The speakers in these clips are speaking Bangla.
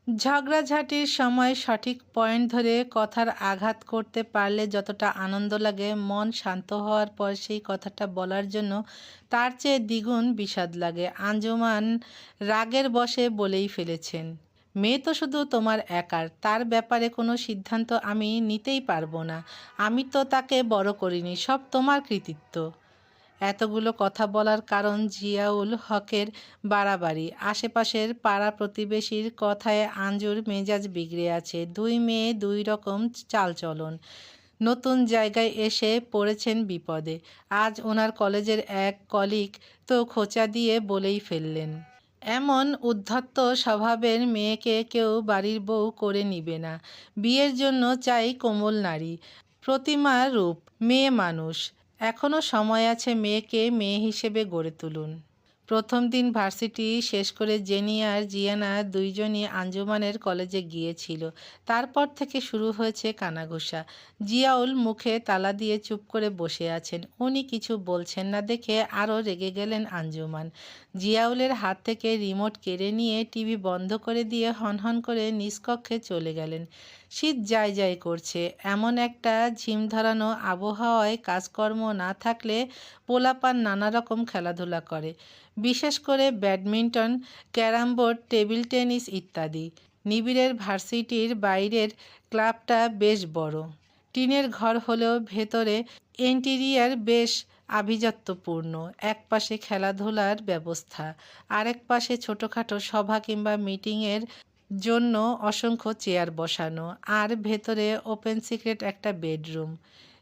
ঝগড়াঝাটির সময় সঠিক পয়েন্ট ধরে কথার আঘাত করতে পারলে যতটা আনন্দ লাগে, মন শান্ত হওয়ার পর সেই কথাটা বলার জন্য তার চেয়ে দ্বিগুণ বিষাদ লাগে। আঞ্জুমান রাগের বশে বলেই ফেলেছেন, মেয়ে তো শুধু তোমার একার, তার ব্যাপারে কোনো সিদ্ধান্ত আমি নিতেই পারবো না। আমি তো তাকে বড় করিনি, সব তোমার কৃতিত্ব। এতগুলো কথা বলার কারণ জিয়াউল হকের বাড়াবাড়ি। আশেপাশের পাড়া প্রতিবেশীর কথায় আঞ্জুর মেজাজ বিগড়ে আছে। দুই মেয়ে দুই রকম চালচলন। নতুন জায়গায় এসে পড়েছেন বিপদে। আজ ওনার কলেজের এক কলিগ তো খোঁচা দিয়ে বলেই ফেললেন, এমন উদ্ধত্ত স্বভাবের মেয়েকে কেউ বাড়ির বউ করে নিবে না। বিয়ের জন্য চাই কোমল নারী, প্রতিমার রূপ, মেয়ে মানুষ। এখনও সময় আছে, মেয়েকে মেয়ে হিসেবে গড়ে তুলুন। প্রথম দিন ভার্সিটি শেষ করে জেনি আর জিয়ানা দুইজনই আঞ্জুমানের কলেজে গিয়েছিল। তারপর থেকে শুরু হয়েছে কানাঘুষা। জিয়াউল মুখে তালা দিয়ে চুপ করে বসে আছেন। উনি কিছু বলছেন না দেখে আরও রেগে গেলেন আঞ্জুমান। জিয়াউলের হাত থেকে রিমোট কেড়ে নিয়ে টিভি বন্ধ করে দিয়ে হনহন করে নিজ কক্ষে চলে গেলেন। শীত যায় যায় করছে। এমন একটা ঝিম ধরানো আবহাওয়ায় কাজকর্ম না থাকলে পোলাপান নানা রকম খেলাধুলা করে, বিশেষ করে ব্যাডমিন্টন, ক্যারামবোর্ড, টেবিল টেনিস ইত্যাদি। নিবিড়ের ভার্সিটির বাইরের ক্লাবটা বেশ বড়। টিনের ঘর হলেও ভেতরে ইন্টেরিয়ার বেশ আভিজাত্যপূর্ণ। এক পাশে খেলাধুলার ব্যবস্থা, আরেক পাশে ছোটোখাটো সভা কিংবা মিটিংয়ের জন্য অসংখ্য চেয়ার বসানো, আর ভেতরে ওপেন সিক্রেট একটা বেডরুম।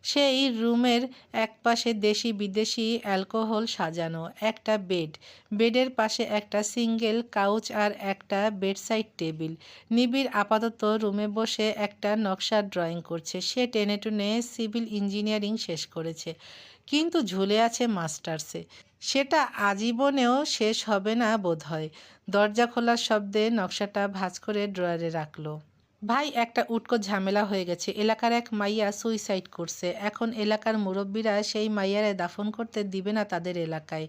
সেই রুমের একপাশে দেশি বিদেশি অ্যালকোহল সাজানো একটা বেড, বেডের পাশে একটা সিঙ্গেল কাউচ আর একটা বেডসাইড টেবিল। নিবিড় আপাতত রুমে বসে একটা নকশা ড্রয়িং করছে। সে টেনে টুনে সিভিল ইঞ্জিনিয়ারিং শেষ করেছে, কিন্তু ঝুলে আছে মাস্টার্সে। সেটা আজীবনেও শেষ হবে না বোধহয়। দরজা খোলার শব্দে নকশাটা ভাঁজ করে ড্রয়ারে রাখলো। ভাই, একটা উটকো ঝামেলা হয়ে গেছে। এলাকার এক মাইয়া সুইসাইড করছে। এখন এলাকার মুরব্বীরা সেই মাইয়ারে দাফন করতে দিবে না তাদের এলাকায়।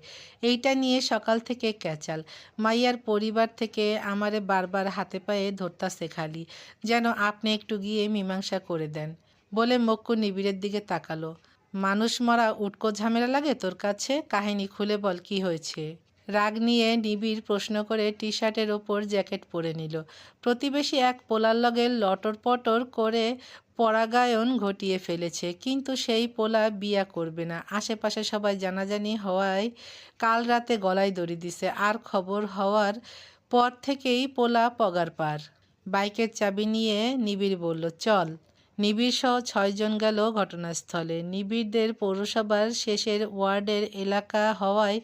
এইটা নিয়ে সকাল থেকে ক্যাচাল। মাইয়ার পরিবার থেকে আমারে বারবার হাতে পায়ে ধরতাছে খালি, যেন আপনি একটু গিয়ে মীমাংসা করে দেন। বলে মক্কু নিবিড়ের দিকে তাকালো। মানুষ মরা উটকো ঝামেলা লাগে তোর কাছে? কাহিনী খুলে বল, কি হয়েছে? রাগ নিয়ে নিবিড় প্রশ্ন করে টি শার্টের ওপর জ্যাকেট পরে নিল। প্রতিবেশী এক পোলার লগে লটর পটর করে পরাগায়ন ঘটিয়ে ফেলেছে, কিন্তু সেই পোলা বিয়া করবে না। আশেপাশে সবাই জানাজানি হওয়ায় কাল রাতে গলায় দড়ি দিছে, আর খবর হওয়ার পর থেকেই পোলা পগার পার। বাইকের চাবি নিয়ে নিবিড় বলল, চল। নিবিড়সহ 6 জন গেল ঘটনাস্থলে। নিবিড়দের পৌরসভার শেষের ওয়ার্ডের এলাকা হওয়ায়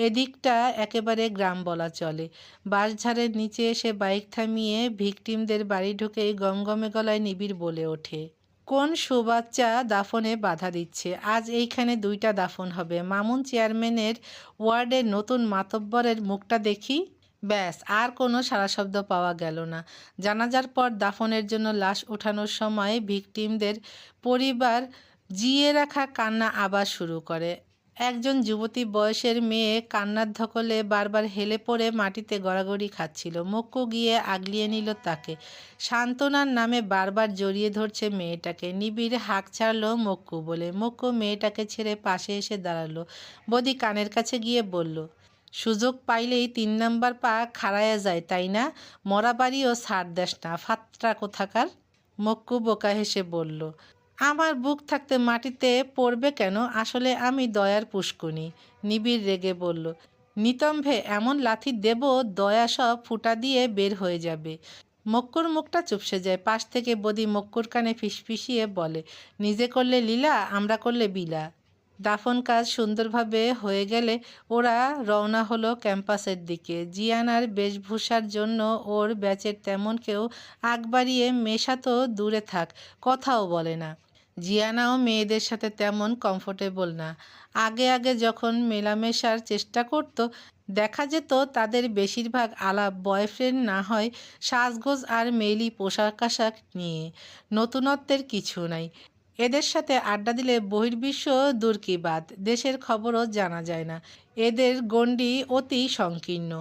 এদিকটা একেবারে গ্রাম বলা চলে। বাঁশঝাড়ের নিচে এসে বাইক থামিয়ে ভিকটিমদের বাড়ি ঢুকেই গমগমে গলায় নিবিড় বলে ওঠে, কোন সুবাচ্চা দাফনে বাধা দিচ্ছে? আজ এইখানে 2টা দাফন হবে। মামুন চেয়ারম্যানের ওয়ার্ডের নতুন মাতব্বরের মুখটা দেখি। ব্যাস, আর কোনো সাড়াশব্দ পাওয়া গেল না। জানাজার পর দাফনের জন্য লাশ ওঠানোর সময় ভিকটিমদের পরিবার জিয়ে রাখা কান্না আবার শুরু করে। একজন যুবতী বয়সের মেয়ে কান্নার ধকলে বারবার হেলে পড়ে মাটিতে গড়াগড়ি খাচ্ছিল। মক্কু গিয়ে আগলিয়ে নিল তাকে। সান্ত্বনার নামে বারবার জড়িয়ে ধরছে মেয়েটাকে। নিবিড় হাঁক ছাড়ল মক্কু বলে। মক্কু মেয়েটাকে ছেড়ে পাশে এসে দাঁড়ালো। বদি কানের কাছে গিয়ে বলল, সুযোগ পাইলেই 3 নাম্বার পা খাড়ায়া যায়, তাই না? মরা বাড়িও ছাড় দেস না, ফাত্রা কোথাকার। মক্কু বোকা হেসে বলল, আমার বুক থাকতে মাটিতে পড়বে কেন? আসলে আমি দয়ার পুষ্কুনি। নিবিড় রেগে বলল, নিতম্ভে এমন লাথি দেব দয়া সব ফুটা দিয়ে বের হয়ে যাবে। মক্কুর মুখটা চুপসে যায়। পাশ থেকে বদি মক্কুর কানে ফিসফিসিয়ে বলে, নিজে করলে লীলা, আমরা করলে বিলা। দাফন কাজ সুন্দরভাবে হয়ে গেলে ওরা রওনা হলো ক্যাম্পাসের দিকে। জিয়ানার বেশভূষার জন্য ওর ব্যাচের তেমন কেউ আগ বাড়িয়ে মেশা তো দূরে থাক, কথাও বলে না। জিয়ানাও মেয়েদের সাথে তেমন কমফোর্টেবল না। আগে আগে যখন মেলামেশার চেষ্টা করত, দেখা যেত তাদের বেশিরভাগ আলাপ বয়ফ্রেন্ড না হয় সাজগোজ আর মেয়েলি পোশাক আশাক নিয়ে। নতুনত্বের কিছু নাই। এদের সাথে আড্ডা দিলে বহির্বিশ্ব দূর কি বাদ, দেশের খবরও জানা যায় না। এদের গণ্ডি অতি সংকীর্ণ।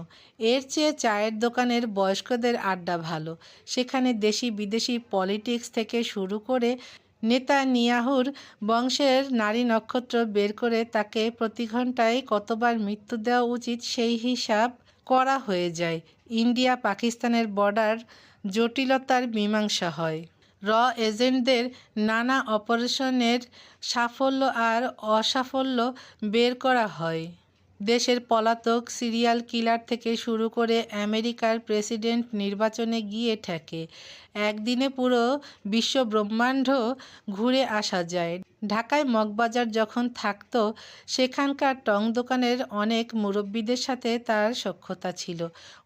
এর চেয়ে চায়ের দোকানের বয়স্কদের আড্ডা ভালো। সেখানে দেশি বিদেশি পলিটিক্স থেকে শুরু করে নেতানিয়াহুর বংশের নারী নক্ষত্র বের করে তাকে প্রতি ঘন্টায় কতবার মৃত্যু দেওয়া উচিত সেই হিসাব করা হয়ে যায়। ইন্ডিয়া পাকিস্তানের বর্ডার জটিলতার মীমাংসা হয়। র এজেন্টদের নানা অপারেশনের সাফল্য আর অসাফল্য বের করা হয়। দেশের পলাতক সিরিয়াল কিলার থেকে শুরু করে আমেরিকার প্রেসিডেন্ট নির্বাচনে গিয়ে ঠেকে। একদিনে পুরো বিশ্ব ব্রহ্মাণ্ড ঘুরে আসা যায়। ঢাকায় মগবাজার যখন থাকতো সেখানকার টং দোকানের অনেক মুরব্বীদের সাথে তার সখ্যতা ছিল।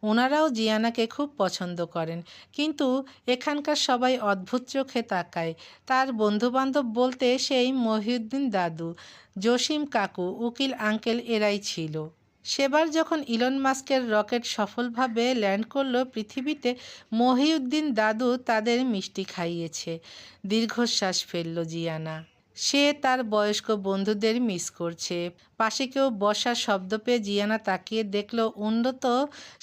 ওনারাও জিয়ানাকে খুব পছন্দ করেন, কিন্তু এখানকার সবাই অদ্ভুত চোখে তাকায়। তার বন্ধুবান্ধব বলতে সেই মহিউদ্দিন দাদু, জসিম কাকু, উকিল আঙ্কেল এরাই ছিল। সেবার যখন ইলন মাস্কের রকেট সফলভাবে ল্যান্ড করলো পৃথিবীতে, মহিউদ্দিন দাদু তাদের মিষ্টি খাইয়েছে। দীর্ঘশ্বাস ফেলল জিয়ানা। সে তার বয়স্ক বন্ধুদের মিস করছে। পাশে কেউ বসার শব্দ পেয়ে জিয়ানা তাকিয়ে দেখল উন্নত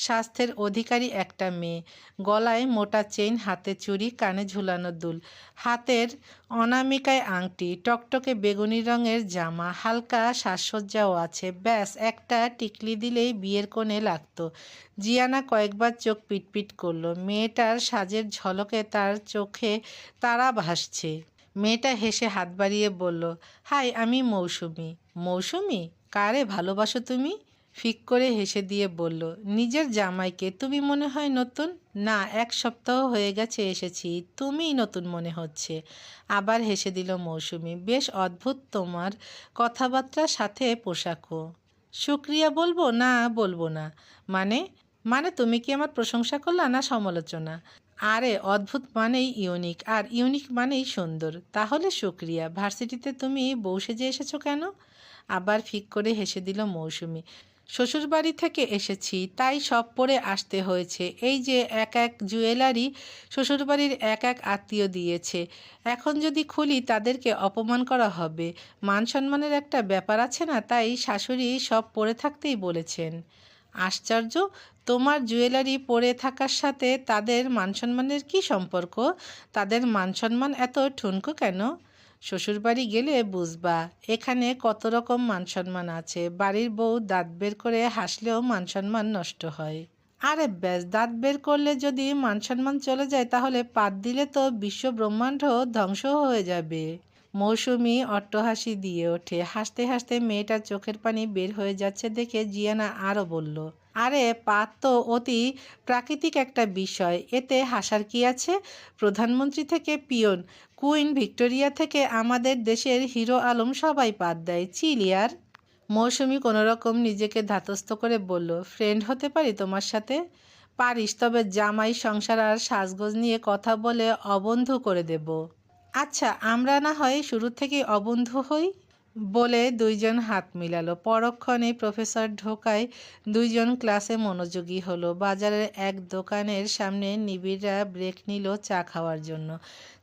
স্বাস্থ্যের অধিকারী একটা মেয়ে। গলায় মোটা চেইন, হাতে চুড়ি, কানে ঝুলানো দুল, হাতের অনামিকায় আংটি, টকটকে বেগুনি রঙের জামা, হালকা সাজসজ্জাও আছে। ব্যাস একটা টিকলি দিলেই বিয়ের কোণে লাগতো। জিয়ানা কয়েকবার চোখ পিটপিট করল। মেয়েটার সাজের ঝলকে তার চোখে তারা ভাসছে। মেয়েটা হেসে হাত বাড়িয়ে বলল, হাই, আমি মৌসুমি। মৌসুমি? কারে ভালোবাসো তুমি? ফিক করে হেসে দিয়ে বলল, নিজের জামাইকে। তুমি মনে হয় নতুন? না, 1 সপ্তাহ হয়ে গেছে এসেছি, তুমিই নতুন মনে হচ্ছে। আবার হেসে দিল মৌসুমি। বেশ অদ্ভুত তোমার কথাবার্তা, সাথে পোশাকও। শুক্রিয়া বলবো না বলবো না? মানে? মানে তুমি কি আমার প্রশংসা করলা না সমালোচনা? আরে অদ্ভুত মানেই ইউনিক, আর ইউনিক মানেই সুন্দর। তাহলে শুক্রিয়া। ভার্সিটিতে তুমি বউ সেজে এসেছো কেন? আবার ফিক করে হেসে দিল মৌসুমি। শ্বশুরবাড়ি থেকে এসেছি, তাই সব পরে আসতে হয়েছে। এই যে এক এক জুয়েলারি শ্বশুরবাড়ির এক এক আত্মীয় দিয়েছে, এখন যদি খুলি তাদেরকে অপমান করা হবে। মান সম্মানের একটা ব্যাপার আছে না, তাই শাশুড়ি সব পরে থাকতেই বলেছেন। আশ্চর্য, তোমার জুয়েলারি পরে থাকার সাথে তাদের মানসম্মানের কী সম্পর্ক? তাদের মানসম্মান এত ঠুনকো কেন? শ্বশুরবাড়ি গেলে বুঝবা এখানে কত রকম মানসম্মান আছে। বাড়ির বউ দাঁত বের করে হাসলেও মানসম্মান নষ্ট হয়। আরে ব্যাস, দাঁত বের করলে যদি মানসম্মান চলে যায় তাহলে পাত দিলে তো বিশ্ব ব্রহ্মাণ্ড ধ্বংস হয়ে যাবে। মৌসুমি অট্টহাসি দিয়ে ওঠে। হাসতে হাসতে মেয়েটার চোখের পানি বের হয়ে যাচ্ছে দেখে জিয়ানা আরও বলল, আরে পাত তো অতি প্রাকৃতিক একটা বিষয়, এতে হাসার কি আছে? প্রধানমন্ত্রী থেকে পিয়ন, কুইন ভিক্টোরিয়া থেকে আমাদের দেশের হিরো আলম সবাই পাত দেয়। চিলিয়ার। মৌসুমি কোনোরকম নিজেকে ধাতস্থ করে বলল, ফ্রেন্ড হতে পারি তোমার সাথে? পারিস, তবে জামাই সংসার আর সাজগোজ নিয়ে কথা বলে অবন্ধু করে দেব। আচ্ছা, আমরা না হয় শুরু থেকেই অবন্ধু হই। বলে দুইজন হাত মিলালো। পরক্ষণেই প্রফেসর ঢোকায় দুইজন ক্লাসে মনোযোগী হলো। বাজারের এক দোকানের সামনে নিবিড়রা ব্রেক নিল চা খাওয়ার জন্য।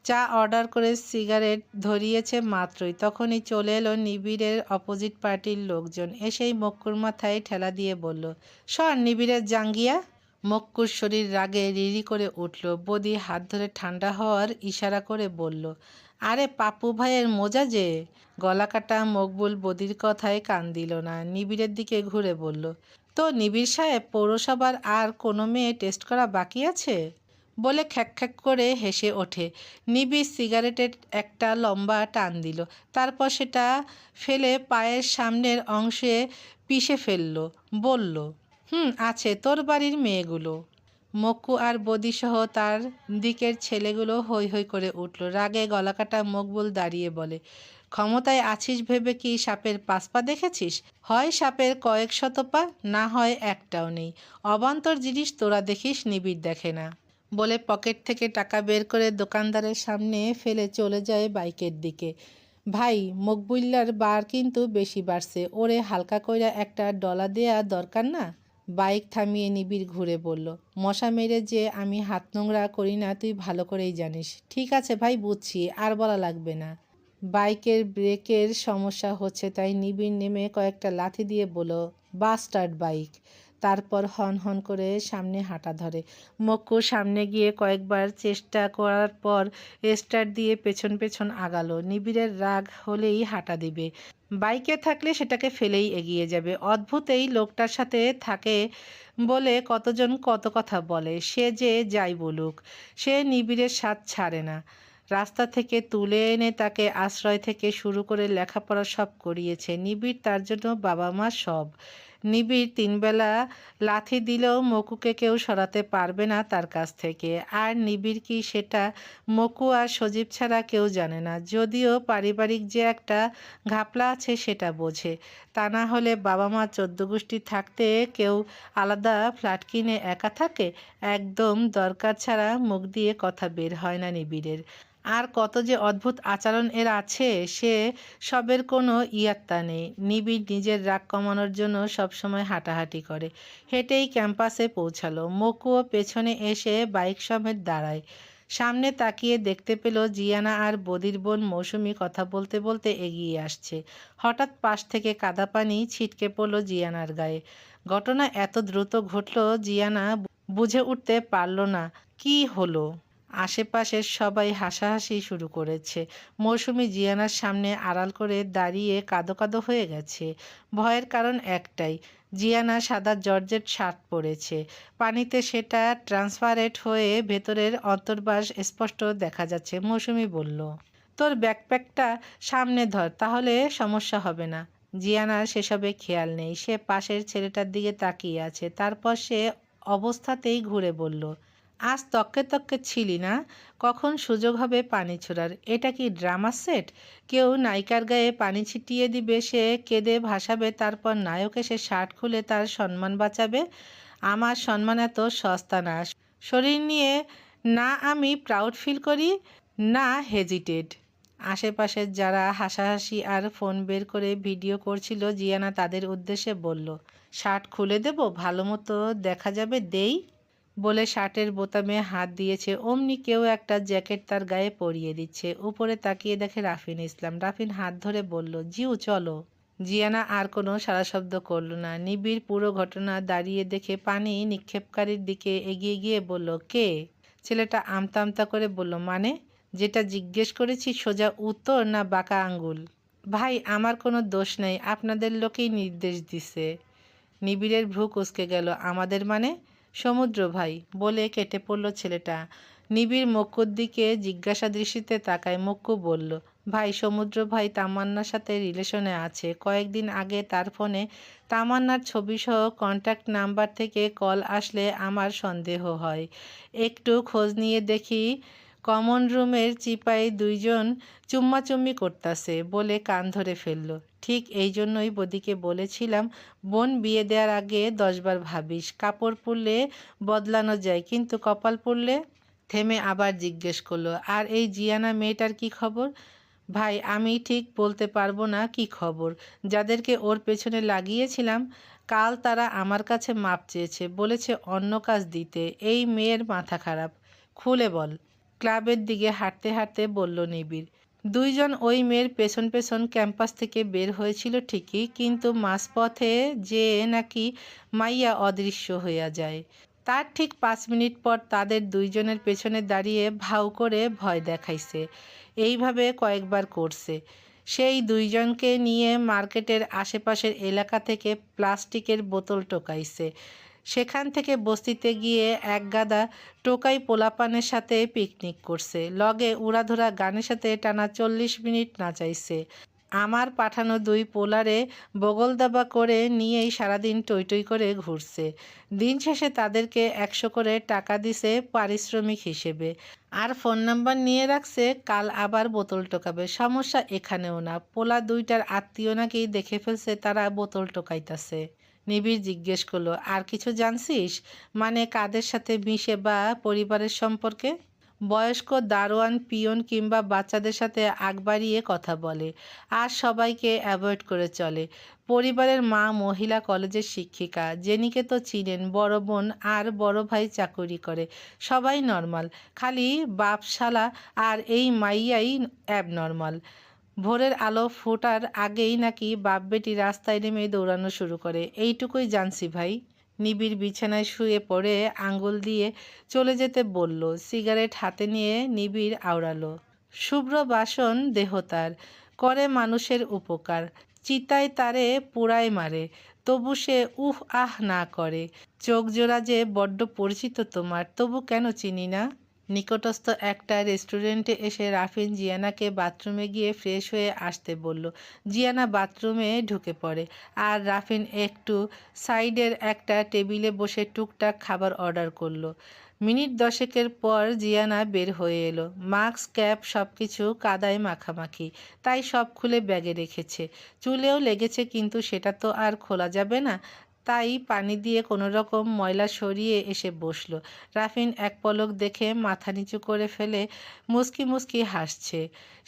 চা অর্ডার করে সিগারেট ধরিয়েছে মাত্রই তখনই চলে এলো নিবিড়ের অপোজিট পার্টির লোকজন। এসেই মক্কুর মাথায় ঠেলা দিয়ে বলল, সর নিবিড়ের জাঙ্গিয়া। মক্কুর শরীর রাগে রিরি করে উঠল। বদি হাত ধরে ঠান্ডা হওয়ার ইশারা করে বলল, আরে পাপ্পু ভাইয়ের মোজা যে। গলাকাটা মকবুল বদির কথায় কান দিল না। নিবিড়ের দিকে ঘুরে বলল, তো নিবিড় সাহেব, পৌরসভার আর কোনো মেয়ে টেস্ট করা বাকি আছে? বলে খ্যাক খ্যাক করে হেসে ওঠে। নিবিড় সিগারেটের একটা লম্বা টান দিল, তারপর সেটা ফেলে পায়ের সামনের অংশে পিষে ফেলল। বলল, আছে তোর বাড়ির মেয়েগুলো। মক্কু আর বদিসহ তার দিকের ছেলেগুলো হৈ হৈ করে উঠল। রাগে গলাকাটা মকবুল দাঁড়িয়ে বলে, ক্ষমতায় আছিস ভেবে কি সাপের 5 পা দেখেছিস? হয় সাপের কয়েক শত পা, না হয় একটাও নেই। অবান্তর জিনিস তোরা দেখিস, নিবিড় দেখে না। বলে পকেট থেকে টাকা বের করে দোকানদারের সামনে ফেলে চলে যায় বাইকের দিকে। ভাই, মকবুল্লার বার কিন্তু বেশি বাড়ছে, ওরে হালকা কইরা একটা ডলা দেয়া দরকার না? বাইক থামিয়ে নিবিড় ঘুরে বলল, মশা মেরে যে আমি হাত নোংরা করি না তুই ভালো করেই জানিস। ঠিক আছে ভাই, বুঝছি, আর বলা লাগবে না। বাইকের ব্রেকের সমস্যা হচ্ছে, তাই নিবিড় নেমে কয়েকটা লাথি দিয়ে বলল, বাস্টার্ড বাইক। তারপর হন হন করে সামনে হাঁটা ধরে। মক্কু সামনে গিয়ে কয়েকবার চেষ্টা করার পর স্টার্ট দিয়ে পেছন পেছন আগালো। নিবিড়ের রাগ হলেই হাঁটা দিবে, বাইকে থাকলে সেটাকে ফেলেই এগিয়ে যাবে। অদ্ভুত এই লোকটার সাথে থাকে বলে কতজন কত কথা বলে, সে যে যাই বলুক, সে নিবিড়ের স্বাদ ছাড়ে না। রাস্তা থেকে তুলে এনে তাকে আশ্রয় থেকে শুরু করে লেখাপড়া সব করিয়েছে নিবিড়, তার জন্য বাবা মা সব। নিবিড় তিনবেলা লাথি দিলেও মকুকে কেউ সরাতে পারবে না তার কাছ থেকে। আর নিবিড় কি সেটা মকু আর সজীব ছাড়া কেউ জানে না। যদিও পারিবারিক যে একটা ঘাপলা আছে সেটা বোঝে, তা না হলে বাবা মা 14 গোষ্ঠী থাকতে কেউ আলাদা ফ্ল্যাট কিনে একা থাকে? একদম দরকার ছাড়া মুখ দিয়ে কথা বের হয় না নিবিড়ের। আর কত যে অদ্ভুত আচরণ এর আছে, সে সবের কোনো ইয়াত্তা নেই। নিবিড় নিজের রাগ কমানোর জন্য সবসময় হাঁটাহাঁটি করে। হেঁটেই ক্যাম্পাসে পৌঁছালো। মকুও পেছনে এসে বাইক সমেত দাঁড়ায়। সামনে তাকিয়ে দেখতে পেল জিয়ানা আর বদির বোন মৌসুমি কথা বলতে বলতে এগিয়ে আসছে। হঠাৎ পাশ থেকে কাদা পানি ছিটকে পড়ল জিয়ানার গায়ে। ঘটনা এত দ্রুত ঘটল, জিয়ানা বুঝে উঠতে পারল না কি হলো। আশেপাশের সবাই হাসাহাসি শুরু করেছে। মৌসুমি জিয়ানার সামনে আড়াল করে দাঁড়িয়ে কাঁদো কাঁদো হয়ে গেছে। ভয়ের কারণ একটাই, জিয়ানা সাদা জর্জেট শার্ট পরেছে। পানিতে সেটা ট্রান্সপারেন্ট হয়ে ভেতরের অন্তর্বাস স্পষ্ট দেখা যাচ্ছে। মৌসুমি বলল, তোর ব্যাকপ্যাকটা সামনে ধর, তাহলে সমস্যা হবে না। জিয়ানার সেসবে খেয়াল নেই, সে পাশের ছেলেটার দিকে তাকিয়ে আছে। তারপর সে অবস্থাতেই ঘুরে বলল, আজ তককে তককে ছিলি না, কখন সুযোগ হবে পানি ছোড়ার? এটা কি ড্রামা সেট? কেউ নায়িকার গায়ে পানি ছিটিয়ে দিবে, সে কেঁদে ভাসাবে, তারপর নায়ক এসে শার্ট খুলে তার সম্মান বাঁচাবে? আমার সম্মান এত সস্তা না। শরীর নিয়ে না আমি প্রাউড ফিল করি, না হেজিটেড। আশেপাশের যারা হাসাহাসি আর ফোন বের করে ভিডিও করছিল, জিয়ানা তাদের উদ্দেশ্যে বলল, শার্ট খুলে দেব, ভালো মতো দেখা যাবে, দেই। বলে শার্টের বোতামে হাত দিয়েছে, অমনি কেউ একটা জ্যাকেট তার গায়ে পরিয়ে দিচ্ছে। উপরে তাকিয়ে দেখে রাফিন ইসলাম। রাফিন হাত ধরে বলল, জিউ চলো। জিয়ানা আর কোনো সাড়াশব্দ করল না। নিবিড় পুরো ঘটনা দাঁড়িয়ে দেখে পানি নিক্ষেপকারীর দিকে এগিয়ে গিয়ে বলল, কে? ছেলেটা আমতা আমতা করে বলল, মানে? যেটা জিজ্ঞেস করেছি সোজা উত্তর না বাঁকা আঙ্গুল? ভাই, আমার কোনো দোষ নেই, আপনাদের লোকেই নির্দেশ দিছে। নিবিড়ের ভ্রু কুঁচকে গেল। আমাদের মানে? সমুদ্র ভাই, বলে কেটে পড়ল ছেলেটা। নিবিড় মক্কুর দিকে জিজ্ঞাসা দৃষ্টিতে তাকায়। মক্কু বলল, ভাই, সমুদ্র ভাই তামান্নার সাথে রিলেশনে আছে। কয়েকদিন আগে তার ফোনে তামান্নার ছবিসহ কন্ট্যাক্ট নাম্বার থেকে কল আসলে আমার সন্দেহ হয়। একটু খোঁজ নিয়ে দেখি কমন রুমের চিপায় দুইজন চুম্মাচুম্মি করতাছে, বলে কান ধরে ফেলল। ঠিক এই জন্যই বদিকে বলেছিলাম, বোন বিয়ে দেওয়ার আগে 10 বার ভাবিস। কাপড় পরলে বদলানো যায়, কিন্তু কপাল পরলে। থেমে আবার জিজ্ঞেস করলো, আর এই জিয়ানা মেয়েটার কি খবর? ভাই, আমি ঠিক বলতে পারবো না কি খবর। যাদেরকে ওর পেছনে লাগিয়েছিলাম, কাল তারা আমার কাছে মাপ চেয়েছে, বলেছে অন্য কাজ দিতে। এই মেয়ের মাথা খারাপ। খুলে বল। ক্লাবের দিকে হাঁটতে হাঁটতে বলল নিবিড়। দুইজন ওই মেয়ের পেছন পেছন ক্যাম্পাস থেকে বের হয়েছিল ঠিকই, কিন্তু মাঝপথে যে নাকি মাইয়া অদৃশ্য হইয়া যায়। তার ঠিক 5 মিনিট পর তাদের দুইজনের পেছনে দাঁড়িয়ে ভাউ করে ভয় দেখাইছে। এইভাবে কয়েকবার করছে। সেই দুইজনকে নিয়ে মার্কেটের আশেপাশের এলাকা থেকে প্লাস্টিকের বোতল টোকাইছে। সেখান থেকে বস্তিতে গিয়ে এক গাদা টোকাই পোলাপানের সাথে পিকনিক করছে। লগে উড়াধুরা গানের সাথে টানা 40 মিনিট নাচাইছে। আমার পাঠানো 2 পোলারে বগল দাবা করে নিয়েই সারাদিন টই টই করে ঘুরছে। দিন শেষে তাদেরকে 100 করে টাকা দিছে পারিশ্রমিক হিসেবে। আর ফোন নাম্বার নিয়ে রাখছে, কাল আবার বোতল টোকাবে। সমস্যা এখানেও না, পোলা দুইটার আত্মীয় নাকি দেখে ফেলছে তারা বোতল টোকাইতাছে। নিবিড় জিজ্ঞেস করলো, আর কিছু জানছিস? মানে কাদের সাথে মিশে বা পরিবারের সম্পর্কে? বয়স্ক দারোয়ান, পিয়ন কিংবা বাচ্চাদের সাথে আগ বাড়িয়ে কথা বলে, আর সবাইকে অ্যাভয়েড করে চলে। পরিবারের মা মহিলা কলেজের শিক্ষিকা, জেনিকে তো চিনেন, বড় বোন আর বড় ভাই চাকুরি করে। সবাই নর্মাল, খালি বাপ শালা আর এই মাইয়াই অ্যাবনর্মাল। ভোরের আলো ফোটার আগেই নাকি বাপ বেটি রাস্তায় নেমে দৌড়ানো শুরু করে। এইটুকুই জানছি ভাই। নিবিড় বিছানায় শুয়ে পড়ে আঙ্গুল দিয়ে চলে যেতে বলল। সিগারেট হাতে নিয়ে নিবিড় আওড়ালো। শুভ্র বাসন দেহ তার, করে মানুষের উপকার। চিতায় তারে পোড়ায় মারে, তবু সে উহ আহ না করে। চোখ জোড়া যে বড্ড পরিচিত তোমার, তবু কেন চিনি না। নিকটস্থ একটা রেস্টুরেন্টে এসে রাফিন জিয়ানাকে বাথরুমে গিয়ে ফ্রেশ হয়ে আসতে বলল। জিয়ানা বাথরুমে ঢুকে পড়ে আর রাফিন একটু সাইডের একটা টেবিলে বসে টুকটাক খাবার অর্ডার করলো। মিনিট 10-এর পর জিয়ানা বের হয়ে এলো। মাস্ক, ক্যাপ সব কিছু কাদায় মাখামাখি, তাই সব খুলে ব্যাগে রেখেছে। চুলেও লেগেছে, কিন্তু সেটা তো আর খোলা যাবে না, তাই পানি দিয়ে কোনো রকম ময়লা সরিয়ে এসে বসলো। রাফিন এক পলক দেখে মাথা নিচু করে ফেলে মুচকি মুচকি হাসছে।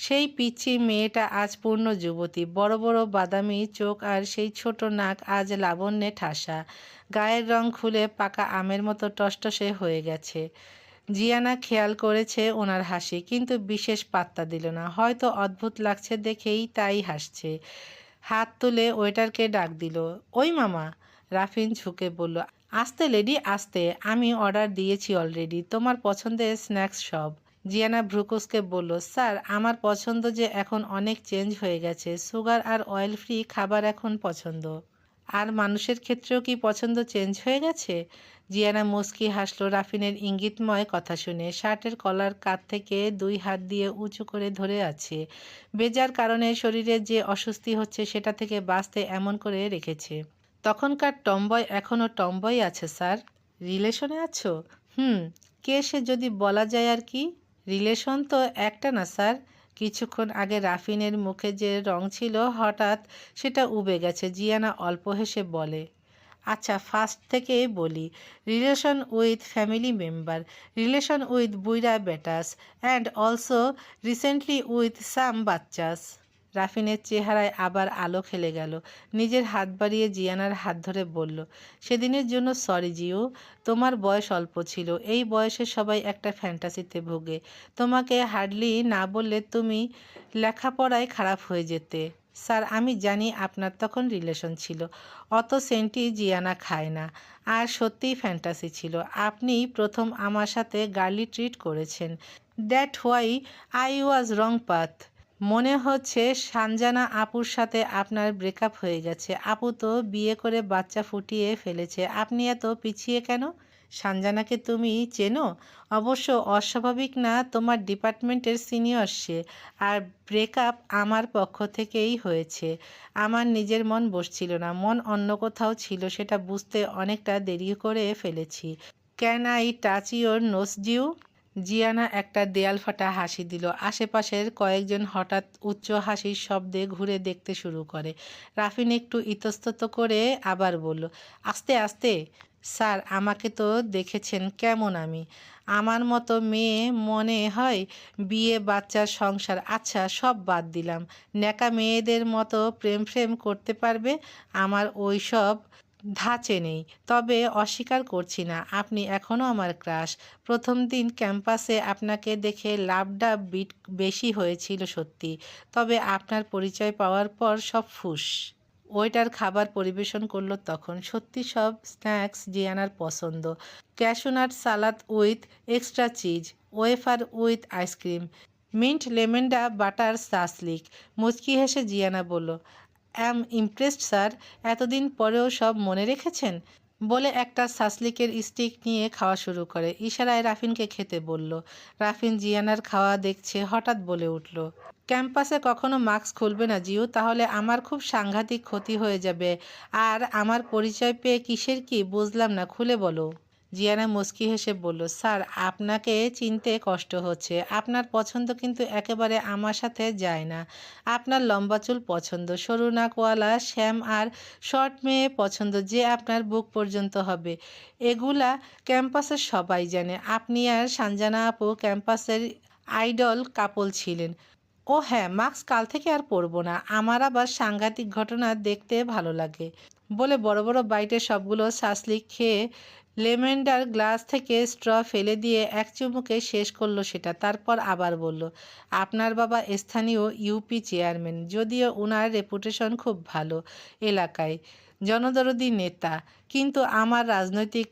সেই পিচ্চি মেয়েটা আজ পূর্ণ যুবতী, বড় বড় বাদামি চোখ আর সেই ছোট নাক আজ লাবণ্যে ঠাসা। গায়ের রং খুলে পাকা আমের মতো টসটসে হয়ে গেছে। জিয়ানা খেয়াল করেছে ওনার হাসি, কিন্তু বিশেষ পাত্তা দিল না। হয়তো অদ্ভুত লাগছে দেখেই তাই হাসছে। হাত তুলে ওয়েটারকে ডাক দিল। ওই মামা। রাফিন ঝুঁকে বলল, আস্তে লেডি আস্তে, আমি অর্ডার দিয়েছি অলরেডি, তোমার পছন্দের স্ন্যাক্স সব। জিয়ানা ভ্রুকুসকে বলল, স্যার আমার পছন্দ যে এখন অনেক চেঞ্জ হয়ে গেছে, সুগার আর অয়েল ফ্রি খাবার এখন পছন্দ। আর মানুষের ক্ষেত্রেও কি পছন্দ চেঞ্জ হয়ে গেছে? জিয়ানা মুচকি হাসল রাফিনের ইঙ্গিতময় কথা শুনে। শার্টের কলার কাঁধ থেকে 2 হাত দিয়ে উঁচু করে ধরে আছে। বেজার কারণে শরীরে যে অস্বস্তি হচ্ছে সেটা থেকে বাঁচতে এমন করে রেখেছে। তখনকার টমবয় এখনও টমবয় আছে স্যার। রিলেশনে আছো? কে সে যদি বলা যায় আর কি। রিলেশন তো একটা না স্যার। কিছুক্ষণ আগে রাফিনের মুখে যে রং ছিল হঠাৎ সেটা উবে গেছে। জিয়ানা অল্প হেসে বলে, আচ্ছা ফার্স্ট থেকে বলি, relation with family member, relation with বুইরা বেটাস, and also recently with some বাচ্চাস। রাফিনের চেহারায় আবার আলো খেলে গেল। নিজের হাত বাড়িয়ে জিয়ানার হাত ধরে বলল, সেদিনের জন্য সরি জিও, তোমার বয়স অল্প ছিল। এই বয়সে সবাই একটা ফ্যান্টাসিতে ভোগে। তোমাকে হার্ডলি না বললে তুমি লেখাপড়ায় খারাপ হয়ে যেতে। স্যার আমি জানি আপনার তখন রিলেশন ছিল, অত সেন্টি জিয়ানা খায় না। আর সত্যিই ফ্যান্টাসি ছিল। আপনি প্রথম আমার সাথে গার্লি ট্রিট করেছেন। That why I was wrong path. মনে হচ্ছে সানজানা আপুর সাথে আপনার ব্রেকআপ হয়ে গেছে। আপু তো বিয়ে করে বাচ্চা ফুটিয়ে ফেলেছে, আপনি এত পিছিয়ে কেন? সানজানাকে তুমি চেনো? অবশ্য অস্বাভাবিক না, তোমার ডিপার্টমেন্টের সিনিয়র সে। আর ব্রেকআপ আমার পক্ষ থেকেই হয়েছে। আমার নিজের মন বসছিল না, মন অন্য কোথাও ছিল, সেটা বুঝতে অনেকটা দেরি করে ফেলেছি। Can I touch your nose জিউ? জিয়ানা একটা দেয়াল ফাটা হাসি দিল। আশেপাশের কয়েকজন হঠাৎ উচ্চ হাসির শব্দে ঘুরে দেখতে শুরু করে। রাফিন একটু ইতস্তত করে আবার বলল, আস্তে আস্তে। স্যার আমাকে তো দেখেছেন কেমন আমি। আমার মতো মেয়ে মনে হয় বিয়ে বাচ্চার সংসার, আচ্ছা সব বাদ দিলাম, ন্যাকা মেয়েদের মতো প্রেম ফ্রেম করতে পারবে? আমার ওই সব ধাঁচে নেই। তবে অস্বীকার করছি না, আপনি এখনও আমার ক্রাশ। প্রথম দিন ক্যাম্পাসে আপনাকে দেখে লাভ বিট বেশি হয়েছিল সত্যি। তবে আপনার পরিচয় পাওয়ার পর সব ফুস। ওয়েটার খাবার পরিবেশন করলো তখন। সত্যি সব স্ন্যাক্স জিয়ানার পছন্দ। Cashew nut salad with extra cheese, wafer with ice cream, mint lemonade butter shashlik. মুচকি হেসে জিয়ানা বলল, অ্যাম ইমপ্রেসড স্যার, এতদিন পরেও সব মনে রেখেছেন। বলে একটা সাসলিকের স্টিক নিয়ে খাওয়া শুরু করে। ইশারায় রাফিনকে খেতে বলল। রাফিন জিয়ানার খাওয়া দেখছে, হঠাৎ বলে উঠল, ক্যাম্পাসে কখনো মাস্ক খুলবে না জিও, তাহলে আমার খুব সাংঘাতিক ক্ষতি হয়ে যাবে। আর আমার পরিচয় পেয়ে কিসের কি বুঝলাম না, খুলে বলো। জিয়ানা মুচকি হেসে বলল, স্যার আপনাকে চিনতে কষ্ট হচ্ছে। আপনার পছন্দ কিন্তু একেবারে আমার সাথে যায় না। আপনার লম্বা চুল পছন্দ, সরু নাকওয়ালা শ্যাম আর শর্ট মেয়ে পছন্দ যে আপনার বুক পর্যন্ত হবে। এগুলা ক্যাম্পাসের সবাই জানে। আপনি আর সানজানা আপু ক্যাম্পাসের আইডল কাপল ছিলেন। ও হ্যাঁ, মাস্ক কাল থেকে আর পরবো না, আমার আবার সাংঘাতিক ঘটনা দেখতে ভালো লাগে। বলে বড় বড় বাইটে সবগুলো সাসলিক খেয়ে লেমন্ডার গ্লাস থেকে স্ট্র ফেলে দিয়ে এক চুমুকে শেষ করলো সেটা। তারপর আবার বলল, আপনার বাবা স্থানীয় ইউপি চেয়ারম্যান, যদিও ওনার রেপুটেশন খুব ভালো এলাকায়, জনদরদি নেতা, কিন্তু আমার রাজনৈতিক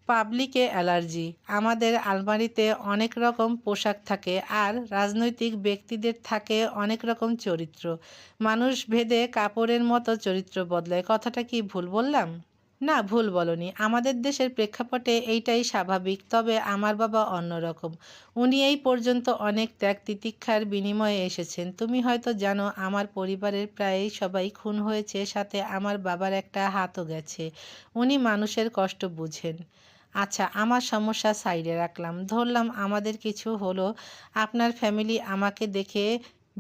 পাবলিকে অ্যালার্জি। আমাদের আলমারিতে অনেক রকম পোশাক থাকে আর রাজনৈতিক ব্যক্তিদের থাকে অনেক রকম চরিত্র। মানুষ ভেদে কাপড়ের মতো চরিত্র বদলায়। কথাটা কি ভুল বললাম? না, ভুল বলনি। আমাদের দেশের প্রেক্ষাপটে এইটাই স্বাভাবিক। তবে আমার বাবা অন্যরকম। উনি এই পর্যন্ত অনেক ত্যাগ তিতিক্ষার বিনিময়ে এসেছেন। তুমি হয়তো জানো আমার পরিবারের প্রায় সবাই খুন হয়েছে, সাথে আমার বাবার একটা হাতও গেছে। উনি মানুষের কষ্ট বুঝেন। আচ্ছা, আমার সমস্যা সাইডে রাখলাম, ধরলাম আমাদের কিছু হলো, আপনার ফ্যামিলি আমাকে দেখে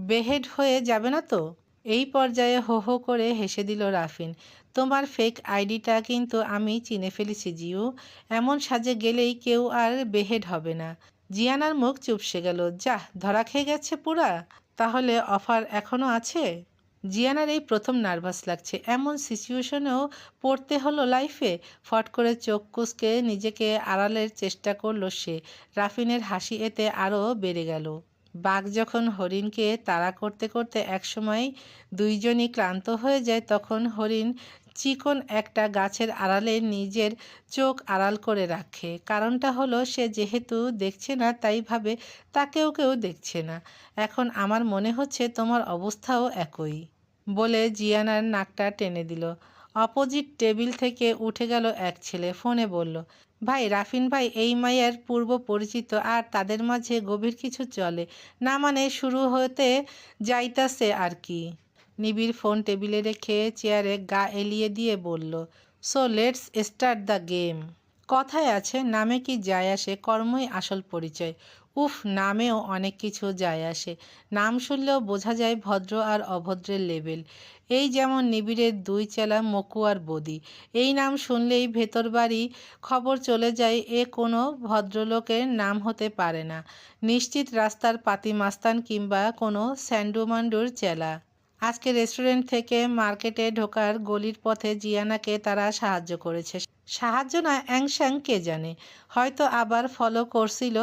বেহেড হয়ে যাবে না তো? এই পর্যায়ে হো হো করে হেসে দিল রাফিন। তোমার ফেক আইডিটা কিন্তু আমি চিনে ফেলেছি জিউ। এমন সাজে গেলেই কেউ আর বেহেড হবে না। জিয়ানার মুখ চুপসে গেল। যাহ, ধরা খেয়ে গেছে পুরা। তাহলে অফার এখনো আছে? জিয়ানার এই প্রথম নার্ভাস লাগছে। এমন সিচুয়েশনেও পড়তে হলো লাইফে। ফট করে চোখ কুঁচকে নিজেকে আড়ালের চেষ্টা করলো সে। রাফিনের হাসি এতে আরও বেড়ে গেল। বাঘ যখন হরিণকে তাড়া করতে করতে একসময় দুইজনই ক্লান্ত হয়ে যায়, তখন হরিণ চিকন একটা গাছের আড়ালে নিজের চোখ আড়াল করে রাখে। কারণটা হলো সে যেহেতু দেখছে না, তাই ভাবে তাকেও কেউ দেখছে না। এখন আমার মনে হচ্ছে তোমার অবস্থাও একই, বলে জিয়ানার নাকটা টেনে দিল। অপোজিট টেবিল থেকে উঠে গেল এক ছেলে। ফোনে বলল, ভাই রাফিন ভাই এই মাইয়ার পূর্ব পরিচিত, আর তাদের মাঝে গভীর কিছু চলে না, মানে শুরু হতে যাইতাছে আর কি। নিবিড় ফোন টেবিলে রেখে চেয়ারে গা এলিয়ে দিয়ে বলল, so let's start the game. কথায় আছে, নামে কি যায় আসে, কর্মই আসল পরিচয়। উফ, নামেও অনেক কিছু যায় আসে। নাম শুনলেও বোঝা যায় ভদ্র আর অভদ্রের লেভেল। এই যেমন নিবিড়ের দুই চেলা মকু আর বদি। এই নাম শুনলেই ভেতর বাড়ি খবর চলে যায় এ কোনো ভদ্রলোকের নাম হতে পারে না। নিশ্চিত রাস্তার পাতি মাস্তান কিংবা কোনো স্যান্ডুমান্ডুর চেলা। আজকে রেস্টুরেন্ট থেকে মার্কেটে ঢোকার গলির পথে জিয়ানাকে তারা সাহায্য করেছে। সাহায্য না অ্যাংস্যাং কে জানে, হয়তো আবার ফলো করছিল।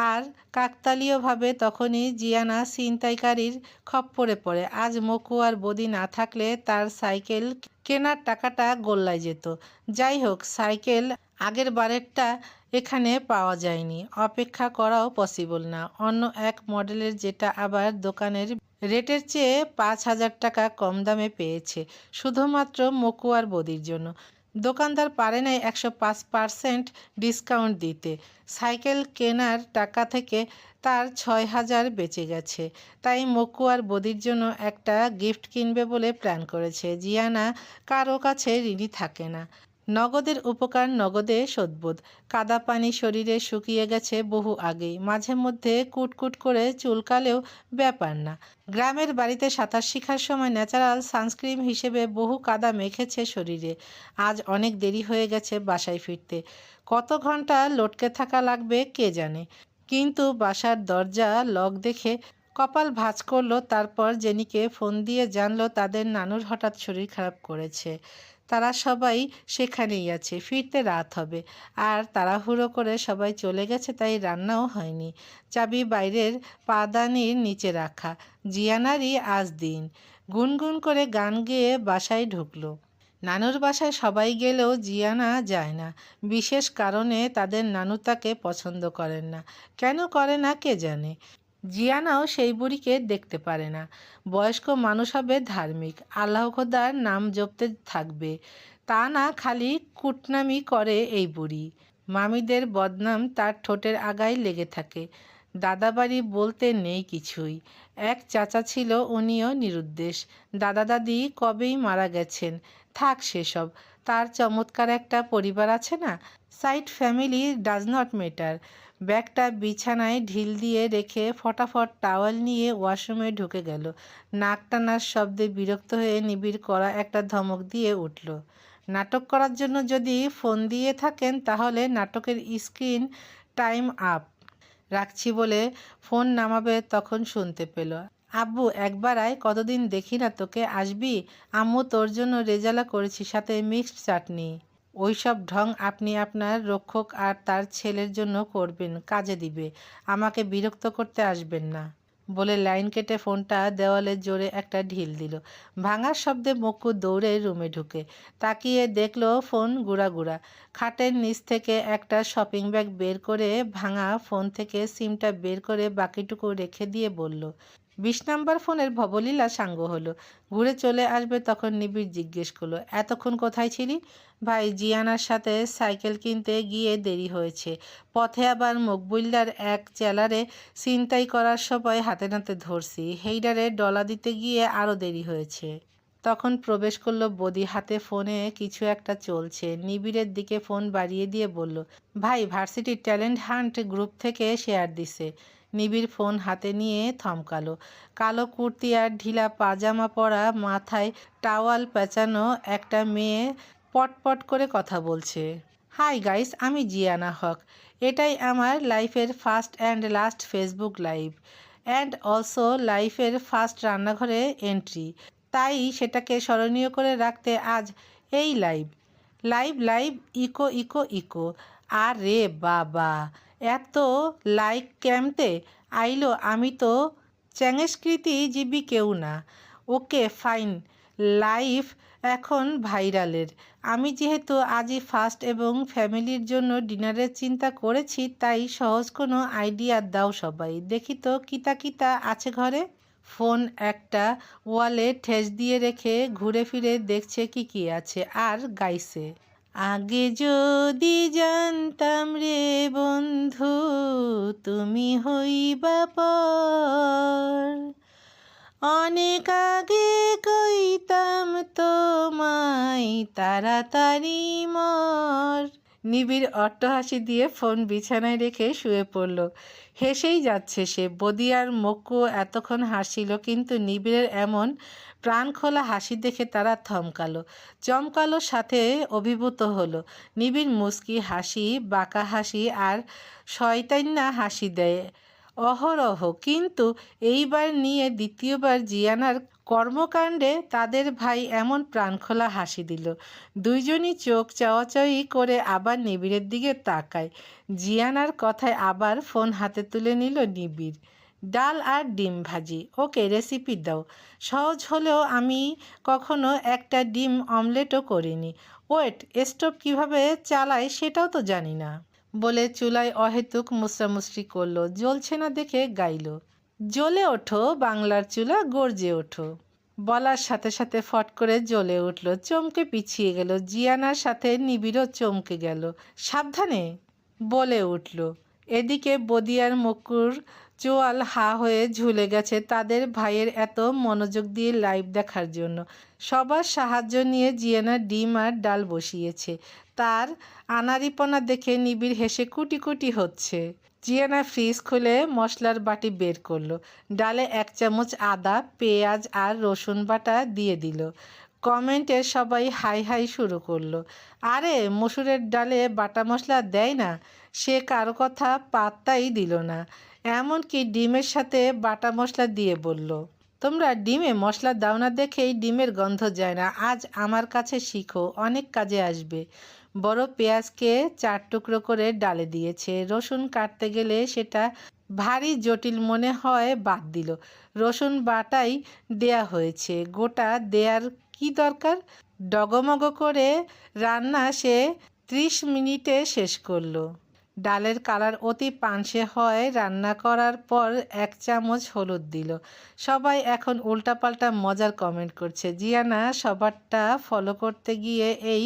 আর কাকতালীয়ভাবে তখনই জিয়ানা ছিনতাইকারীর খপ্পরে পড়ে। আজ মকু আর বদি না থাকলে তার সাইকেল কেনার টাকাটা গোল্লায় যেত। যাই হোক, সাইকেল আগের বারেরটা এখানে পাওয়া যায়নি, অপেক্ষা করাও পসিবল না। অন্য এক মডেলের, যেটা আবার দোকানের রেটের চেয়ে 5,000 টাকা কম দামে পেয়েছে, শুধুমাত্র মকু আর বদির জন্য। দোকানদার পারে নাই 105% ডিসকাউন্ট দিতে। সাইকেল কেনার টাকা থেকে তার 6,000 বেঁচে গেছে। তাই মকু আর বদির জন্য একটা গিফট কিনবে বলে প্ল্যান করেছে। জিয়ানা কারো কাছে ঋণী থাকে না। নগদের উপকার নগদে শোধবোধ। কাদা পানি শরীরে শুকিয়ে গেছে বহু আগেই। মাঝে মধ্যে কুটকুট করে চুলকালেও ব্যাপার না। গ্রামের বাড়িতে সাঁতার শেখার সময় ন্যাচারাল সানস্ক্রিন হিসেবে বহু কাদা মেখেছে শরীরে। আজ অনেক দেরি হয়ে গেছে বাসায় ফিরতে। কত ঘন্টা লটকে থাকা লাগবে কে জানে। কিন্তু বাসার দরজা লক দেখে কপাল ভাঁজ করলো। তারপর জেনিকে ফোন দিয়ে জানলো তাদের নানুর হঠাৎ শরীর খারাপ করেছে। তারা সবাই সেখানেই আছে, ফিরতে রাত হবে। আর তাড়াহুড়ো করে সবাই চলে গেছে, তাই রান্নাও হয়নি। চাবি বাইরের পাদানির নিচে রাখা। জিয়ানারই আজ দিন। গুনগুন করে গান গেয়ে বাসায় ঢুকলো। নানুর বাসায় সবাই গেলেও জিয়ানা যায় না। বিশেষ কারণে তাদের নানু তাকে পছন্দ করেন না। কেন করে না কে জানে। জিয়ানাও সেই বুড়িকে দেখতে পারে না। বয়স্ক মানুষ হবে ধার্মিক, আল্লাহ খোদার নাম জপতে থাকবে, তা না খালি কুটনামি করে এই বুড়ি। মামিদের বদনাম তার ঠোঁটের আগায় লেগে থাকে। দাদাবাড়ি বলতে নেই কিছুই। এক চাচা ছিল, উনিও নিরুদ্দেশ। দাদা দাদি কবেই মারা গেছেন। থাক সেসব। তার চমৎকার একটা পরিবার আছে না। Side family does not matter. ব্যাগটা বিছানায় ঢিল দিয়ে রেখে ফটাফট টাওয়াল নিয়ে ওয়াশরুমে ঢুকে গেল। নাক টানার শব্দে বিরক্ত হয়ে নিবিড় করা একটা ধমক দিয়ে উঠল। নাটক করার জন্য যদি ফোন দিয়ে থাকেন, তাহলে নাটকের স্ক্রিন টাইম আপ। রাখছি বলে ফোন নামাবে, তখন শুনতে পেল, আব্বু একবার আয়, কতদিন দেখি না তোকে, আসবি? আম্মু তোর জন্য রেজালা করেছি, সাথে মিক্সড চাটনি। ওইসব ঢং আপনি আপনার রক্ষক আর তার ছেলের জন্য করবেন, কাজে দিবে। আমাকে বিরক্ত করতে আসবেন না, বলে লাইন কেটে ফোনটা দেওয়ালে জোরে একটা ঢিল দিল। ভাঙার শব্দে মক্কু দৌড়ে রুমে ঢুকে তাকিয়ে দেখলো ফোন গুঁড়া। খাটের নিচ থেকে একটা শপিং ব্যাগ বের করে ভাঙা ফোন থেকে সিমটা বের করে বাকিটুকু রেখে দিয়ে বলল, 20 নাম্বার ফোনের ভবলীলা সাঙ্গ হলো। ঘুরে চলে আসবে তখন নিবিড় জিজ্ঞেস করলো, এতক্ষণ কোথায় ছিলি? ভাই, জিয়ানার সাথে সাইকেল কিনতে গিয়ে দেরি হয়েছে। পথে আবার মকবুল্লার এক চেলারে ছিনতাই করার সময় হাতে নাতে ধরছি, হেইডারে ডলা দিতে গিয়ে আরও দেরি হয়েছে। তখন প্রবেশ করলো বদি, হাতে ফোনে কিছু একটা চলছে। নিবিড়ের দিকে ফোন বাড়িয়ে দিয়ে বলল, ভাই, ভার্সিটির ট্যালেন্ট হান্ট গ্রুপ থেকে শেয়ার দিছে। নিবিড় ফোন হাতে নিয়ে থমকালো। কালো কুর্তি আর ঢিলা পাজামা পরা, মাথায় টাওয়াল পেঁচানো একটা মেয়ে পটপট করে কথা বলছে। হাই গাইস, আমি জিয়ানা হক। এটাই আমার লাইফের first and last Facebook live, and also লাইফের ফার্স্ট রান্নাঘরে এন্ট্রি। তাই সেটাকে স্মরণীয় করে রাখতে আজ এই live live live echo echo echo. আর রে বাবা, এত লাইক ক্যামতে আইলো, আমি তো চ্যাংস্কৃতিজীবী কেউ না। ওকে ফাইন, লাইফ এখন ভাইরালের। আমি যেহেতু আজই ফার্স্ট এবং ফ্যামিলির জন্য ডিনারের চিন্তা করেছি, তাই সহজ কোনো আইডিয়া দাও সবাই। দেখি তো কিতা কিতা আছে ঘরে। ফোন একটা ওয়ালে ঠেস দিয়ে রেখে ঘুরে ফিরে দেখছে কি কি আছে, আর গাইছে, আগে যদি জানতাম রে বন্ধু, তুমি হইবা পর, অনেক আগে কইতাম তোমায় তাড়াতাড়ি মর। নিবিড় অট্টহাসি দিয়ে ফোন বিছানায় রেখে শুয়ে পড়ল। হেসেই যাচ্ছে সে। বদি আর মক্কু এতক্ষণ হাসছিল, কিন্তু নিবিড়ের এমন প্রাণখোলা হাসি দেখে তারা থমকালো, চমকালো, সাথে অভিভূত হলো। নিবিড় মুচকি হাসি, বাঁকা হাসি আর শয়তান্না হাসি দেয় অহরহ, কিন্তু এইবার নিয়ে দ্বিতীয়বার জিয়ানার কর্মকাণ্ডে তাদের ভাই এমন প্রাণখোলা হাসি দিল। দুইজনই চোখ চাওয়াচাওয়ি করে আবার নিবিড়ের দিকে তাকায়। জিয়ানার কথায় আবার ফোন হাতে তুলে নিল নিবিড়। ডাল আর ডিম ভাজি, ওকে রেসিপি দাও। সহজ হলেও আমি কখনো একটা ডিম অমলেটও করিনি। ওয়েট, স্টোভ কিভাবে চালায় সেটাও তো জানি না, বলে চুলায় অহেতুক মুসরামুসরি করলো। জ্বলছে না দেখে গাইল, জ্বলে ওঠো বাংলার চুলা, গর্জে ওঠো। বলার সাথে সাথে ফট করে জ্বলে উঠল, চমকে পিছিয়ে গেল। জিয়ানার সাথে নিবিড়ও চমকে গেল। সাবধানে, বলে উঠল। এদিকে বদিয়ার মকুর চোয়াল হা হয়ে ঝুলে গেছে তাদের ভাইয়ের এত মনোযোগ দিয়ে লাইভ দেখার জন্য। সবার সাহায্য নিয়ে জিয়ানা ডিম আর ডাল বসিয়েছে। তার আনাড়িপনা দেখে নিবিড় হেসে কুটি কুটি হচ্ছে। জিয়ানা ফ্রিজ খুলে মশলার বাটি বের করলো। ডালে 1 চামচ আদা, পেঁয়াজ আর রসুন বাটা দিয়ে দিল। কমেন্টে সবাই হাই হাই শুরু করলো। আরে, মসুরের ডালে বাটা মশলা দেয় না? সে কারো কথা পাত্তাই দিল না। এমনকি ডিমের সাথে বাটা মশলা দিয়ে বলল, তোমরা ডিমে মশলা দাও না দেখেই ডিমের গন্ধ যায় না। আজ আমার কাছে শিখো, অনেক কাজে আসবে। বড় পেঁয়াজকে 4 টুকরো করে ডালে দিয়েছে। রসুন কাটতে গেলে সেটা ভারী জটিল মনে হয়, বাদ দিল। রসুন বাটাই দেয়া হয়েছে, গোটা দেয়ার কি দরকার? ডগমগ করে রান্না সে 30 মিনিটে শেষ করলো। ডালের কালার অতি পানসে হয়। রান্না করার পর 1 চামচ হলুদ দিল। সবাই এখন উল্টাপাল্টা মজার কমেন্ট করছে। জিয়ানা সবারটা ফলো করতে গিয়ে এই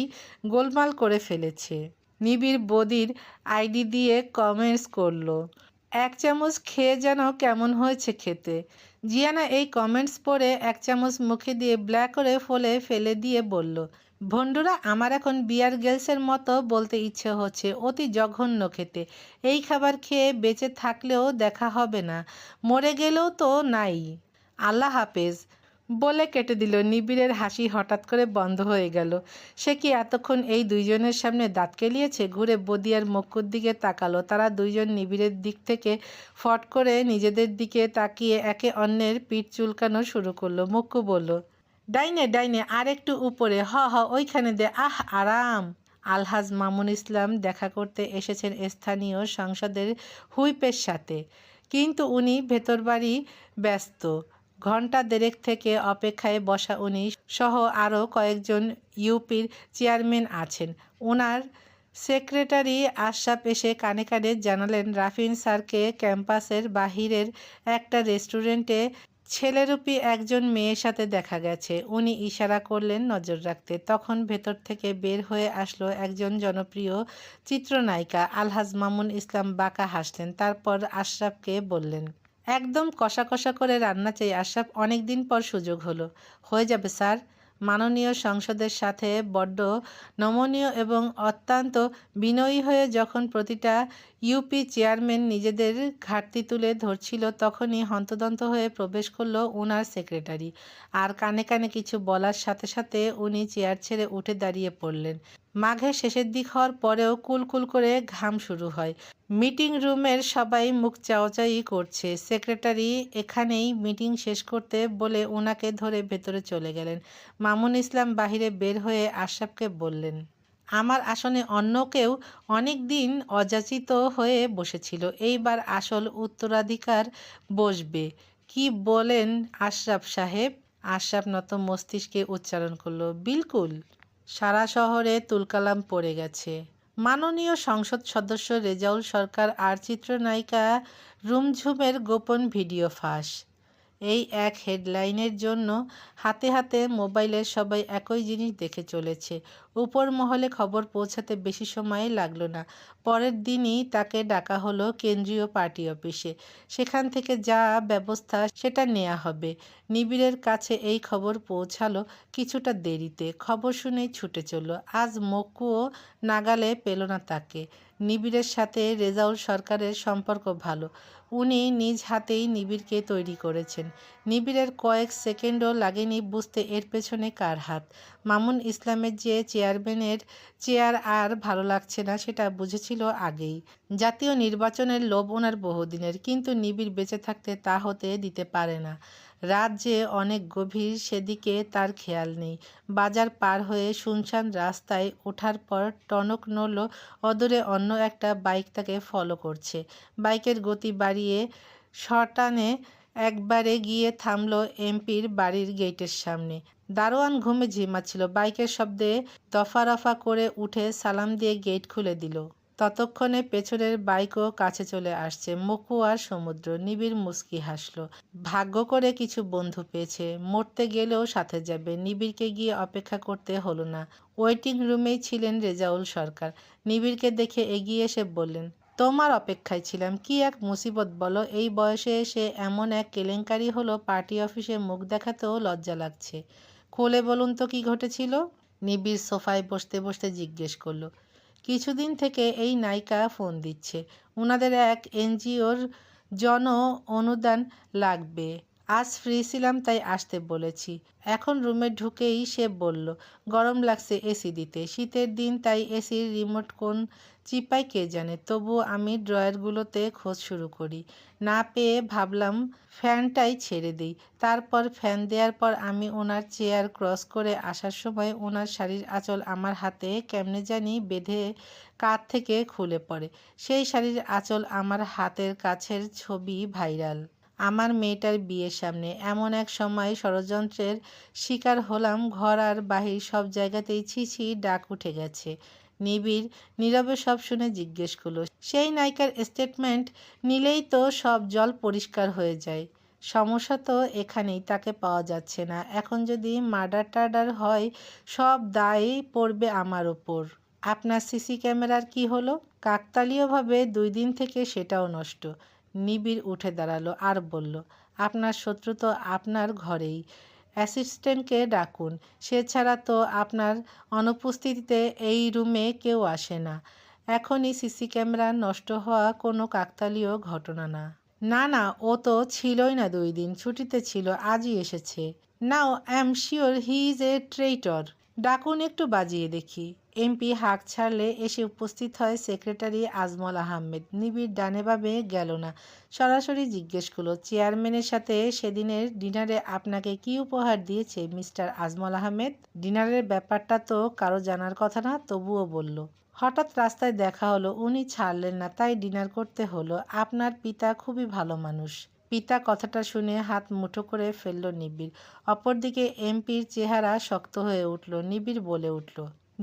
গোলমাল করে ফেলেছে। নিবিড় বদির আইডি দিয়ে কমেন্টস করলো, 1 চামচ খেয়ে যেন কেমন হয়েছে খেতে। জিয়ানা এই কমেন্টস পড়ে 1 চামচ মুখে দিয়ে ব্ল্যাক করে ফেলে দিয়ে বলল, ভন্ডুরা, আমার এখন বিয়ার গেলসের মতো বলতে ইচ্ছে হচ্ছে, অতি জঘন্য খেতে। এই খাবার খেয়ে বেঁচে থাকলেও দেখা হবে না, মরে গেলেও তো নাই। আল্লাহ হাফেজ, বলে কেটে দিল। নিবিড়ের হাসি হঠাৎ করে বন্ধ হয়ে গেল। সে কি এতক্ষণ এই দুইজনের সামনে দাঁত কেলিয়েছে? ঘুরে বদিয়ার মক্কুর দিকে তাকালো। তারা দুইজন নিবিড়ের দিক থেকে ফট করে নিজেদের দিকে তাকিয়ে একে অন্যের পিঠ চুলকানো শুরু করলো। মক্কু বলল, ডাইনে ডাইনে, আর একটু উপরে, হ হ ওইখানে দে, আহ আরাম। আলহাজ মামুন ইসলাম দেখা করতে এসেছেন স্থানীয় সংসদের হুইপের সাথে, কিন্তু উনি ভেতর বাড়ি ব্যস্ত। ঘণ্টা দেড়েক থেকে অপেক্ষায় বসা উনি সহ আরও কয়েকজন ইউপির চেয়ারম্যান আছেন। ওনার সেক্রেটারি আশরাফ এসে কানে কানে জানালেন, রাফিন স্যারকে ক্যাম্পাসের বাহিরের একটা রেস্টুরেন্টে ছেলেরূপী একজন মেয়ের সাথে দেখা গেছে। উনি ইশারা করলেন নজর রাখতে। তখন ভেতর থেকে বের হয়ে আসলো একজন জনপ্রিয় চিত্রনায়িকা। আলহাজ মামুন ইসলাম বাঁকা হাসলেন, তারপর আশরাফকে বললেন, একদম কষা কষা করে রান্না চাই আশরাফ, অনেক দিন পর সুযোগ হলো। হয়ে যাবে স্যার। মাননীয় সংসদের সাথে বড্ড নমনীয় এবং অত্যন্ত বিনয়ী হয়ে যখন প্রতিটা ইউপি চেয়ারম্যান নিজেদের ঘাটতি তুলে ধরছিল, তখনই হন্তদন্ত হয়ে প্রবেশ করলো ওনার সেক্রেটারি। আর কানে কানে কিছু বলার সাথে সাথে উনি চেয়ার ছেড়ে উঠে দাঁড়িয়ে পড়লেন। মাঘের শেষের দিক হওয়ার পরেও কুলকুল করে ঘাম শুরু হয়। মিটিং রুমের সবাই মুখ চাওয়াচাই করছে। সেক্রেটারি এখানেই মিটিং শেষ করতে বলে ওনাকে ধরে ভেতরে চলে গেলেন। মামুন ইসলাম বাহিরে বের হয়ে আশরাফকে বললেন, আমার আসনে অন্য কেউ অনেক দিন অযাচিত হয়ে বসেছিল, এইবার আসল উত্তরাধিকার বসবে। কি বলেন আশরাফ সাহেব? আশরাফ নত মস্তিষ্কে উচ্চারণ করলো, বিলকুল। সারা শহরে তুলকালাম পড়ে গেছে। মাননীয় সংসদ সদস্য রেজাউল সরকার আর চিত্রনায়িকা রুমঝুমের গোপন ভিডিও ফাঁস। এই এক হেডলাইনের জন্য হাতে হাতে মোবাইলের সবাই একই জিনিস দেখে চলেছে। উপর মহলে খবর পৌঁছাতে বেশি সময় লাগলো না। পরের দিনই তাকে ডাকা হলো কেন্দ্রীয় পার্টি অফিসে। সেখান থেকে যা ব্যবস্থা সেটা নেওয়া হবে। নিবিড়ের কাছে এই খবর পৌঁছালো কিছুটা দেরিতে। খবর শুনেই ছুটে চলল। আজ মকুও নাগালে পেল না তাকে। নিবিড়ের সাথে রেজাউল সরকারের সম্পর্ক ভালো। উনি নিজ হাতেই নিবিড়কে তৈরি করেছেন। নিবিড়ের কয়েক সেকেন্ডও লাগেনি বুঝতে এর পেছনে কার হাত। মামুন ইসলামের যে চেয়ারম্যানের চেয়ার আর ভালো লাগছে না সেটা বুঝেছিল আগেই। জাতীয় নির্বাচনের লোভ ওনার বহুদিনের, কিন্তু নিবিড় বেঁচে থাকতে তা হতে দিতে পারে না। রাত যে অনেক গভীর সেদিকে তার খেয়াল নেই। বাজার পার হয়ে শুনশান রাস্তায় ওঠার পর টনক নড়ল। অদূরে অন্য একটা বাইক তাকে ফলো করছে। বাইকের গতি বাড়িয়ে শটানে একবারে গিয়ে থামল এমপির বাড়ির গেটের সামনে। দারোয়ান ঘুমে ঝিমাচ্ছিল। বাইকের শব্দে দফা রফা করে উঠে সালাম দিয়ে গেট খুলে দিল। ততক্ষণে পেছনের বাইকও কাছে চলে আসছে। মকু আর সমুদ্র। নিবিড় মুচকি হাসল। ভাগ্য করে কিছু বন্ধু পেয়েছে, মরতে গেলেও সাথে যাবে। নিবিড়কে গিয়ে অপেক্ষা করতে হলো না। ওয়েটিং রুমেই ছিলেন রেজাউল সরকার। নিবিড়কে দেখে এগিয়ে এসে বললেন, তোমার অপেক্ষায় ছিলাম। কি এক মুসিবত বলো, এই বয়সে এসে এমন এক কেলেঙ্কারি হলো, পার্টি অফিসে মুখ দেখাতেও লজ্জা লাগছে। খুলে বলুন তো কি ঘটেছিল? নিবিড় সোফায় বসতে বসতে জিজ্ঞেস করলো। কিছুদিন থেকে এই নায়িকা ফোন দিচ্ছে। ওনাদের এক এনজিওর জন অনুদান লাগবে। আজ ফ্রি ছিলাম তাই আসতে বলেছি। এখন রুমে ঢুকেই সে বলল, গরম লাগছে এসি দিতে। শীতের দিন তাই এসির রিমোট কোন চিপায় কে জানে। তবুও আমি ড্রয়ারগুলোতে খোঁজ শুরু করি। না পেয়ে ভাবলাম ফ্যানটাই ছেড়ে দিই। তারপর ফ্যান দেওয়ার পর আমি ওনার চেয়ার ক্রস করে আসার সময় ওনার শাড়ির আঁচল আমার হাতে কেমনে জানি বেঁধে কাঁধ থেকে খুলে পড়ে। সেই শাড়ির আঁচল আমার হাতের কাছের ছবি ভাইরাল। আমার মেয়েটার বিয়ের সামনে এমন এক সময় ষড়যন্ত্রের শিকার হলাম। ঘর আর বাহির সব জায়গাতেই ছি ছি ডাক উঠে গেছে। নিবিড় নীরবে সব শুনে জিজ্ঞেস করলো, সেই নায়িকার স্টেটমেন্ট নিলেই তো সব জল পরিষ্কার হয়ে যায়? সমস্যা তো এখানেই, তাকে পাওয়া যাচ্ছে না। এখন যদি মার্ডার টার্ডার হয় সব দায় পড়বে আমার ওপর। আপনার সিসি ক্যামেরার কি হলো? কাকতালীয়ভাবে 2 দিন থেকে সেটাও নষ্ট। নিবিড় উঠে দাঁড়ালো আর বলল, আপনার শত্রু তো আপনার ঘরেই। অ্যাসিস্ট্যান্টকে ডাকুন। সে ছাড়া তো আপনার অনুপস্থিতিতে এই রুমে কেউ আসে না। এখনই সিসি ক্যামেরা নষ্ট হওয়া কোনো কাকতালীয় ঘটনা না। না না, ও তো ছিলই না 2 দিন, ছুটিতে ছিল, আজই এসেছে। Now I am sure he is a traitor. ডাকুন একটু বাজিয়ে দেখি। এমপি হাঁক ছাড়লে এসে উপস্থিত হয় সেক্রেটারি আজমল আহমেদ। নিবিড় ডানে বামে গেল না, সরাসরি জিজ্ঞেস করলো, চেয়ারম্যানের সাথে সেদিনের ডিনারে আপনাকে কি উপহার দিয়েছে মিস্টার আজমল আহমেদ? ডিনারের ব্যাপারটা তো কারো জানার কথা না, তবুও বলল। হঠাৎ রাস্তায় দেখা হলো, উনি ছাড়লেন না, তাই ডিনার করতে হলো। আপনার পিতা খুবই ভালো মানুষ। পিতা কথাটা শুনে হাত মুঠো করে ফেলল নিবিড়। অপরদিকে এমপির চেহারা শক্ত হয়ে উঠল। নিবিড় বলে উঠল,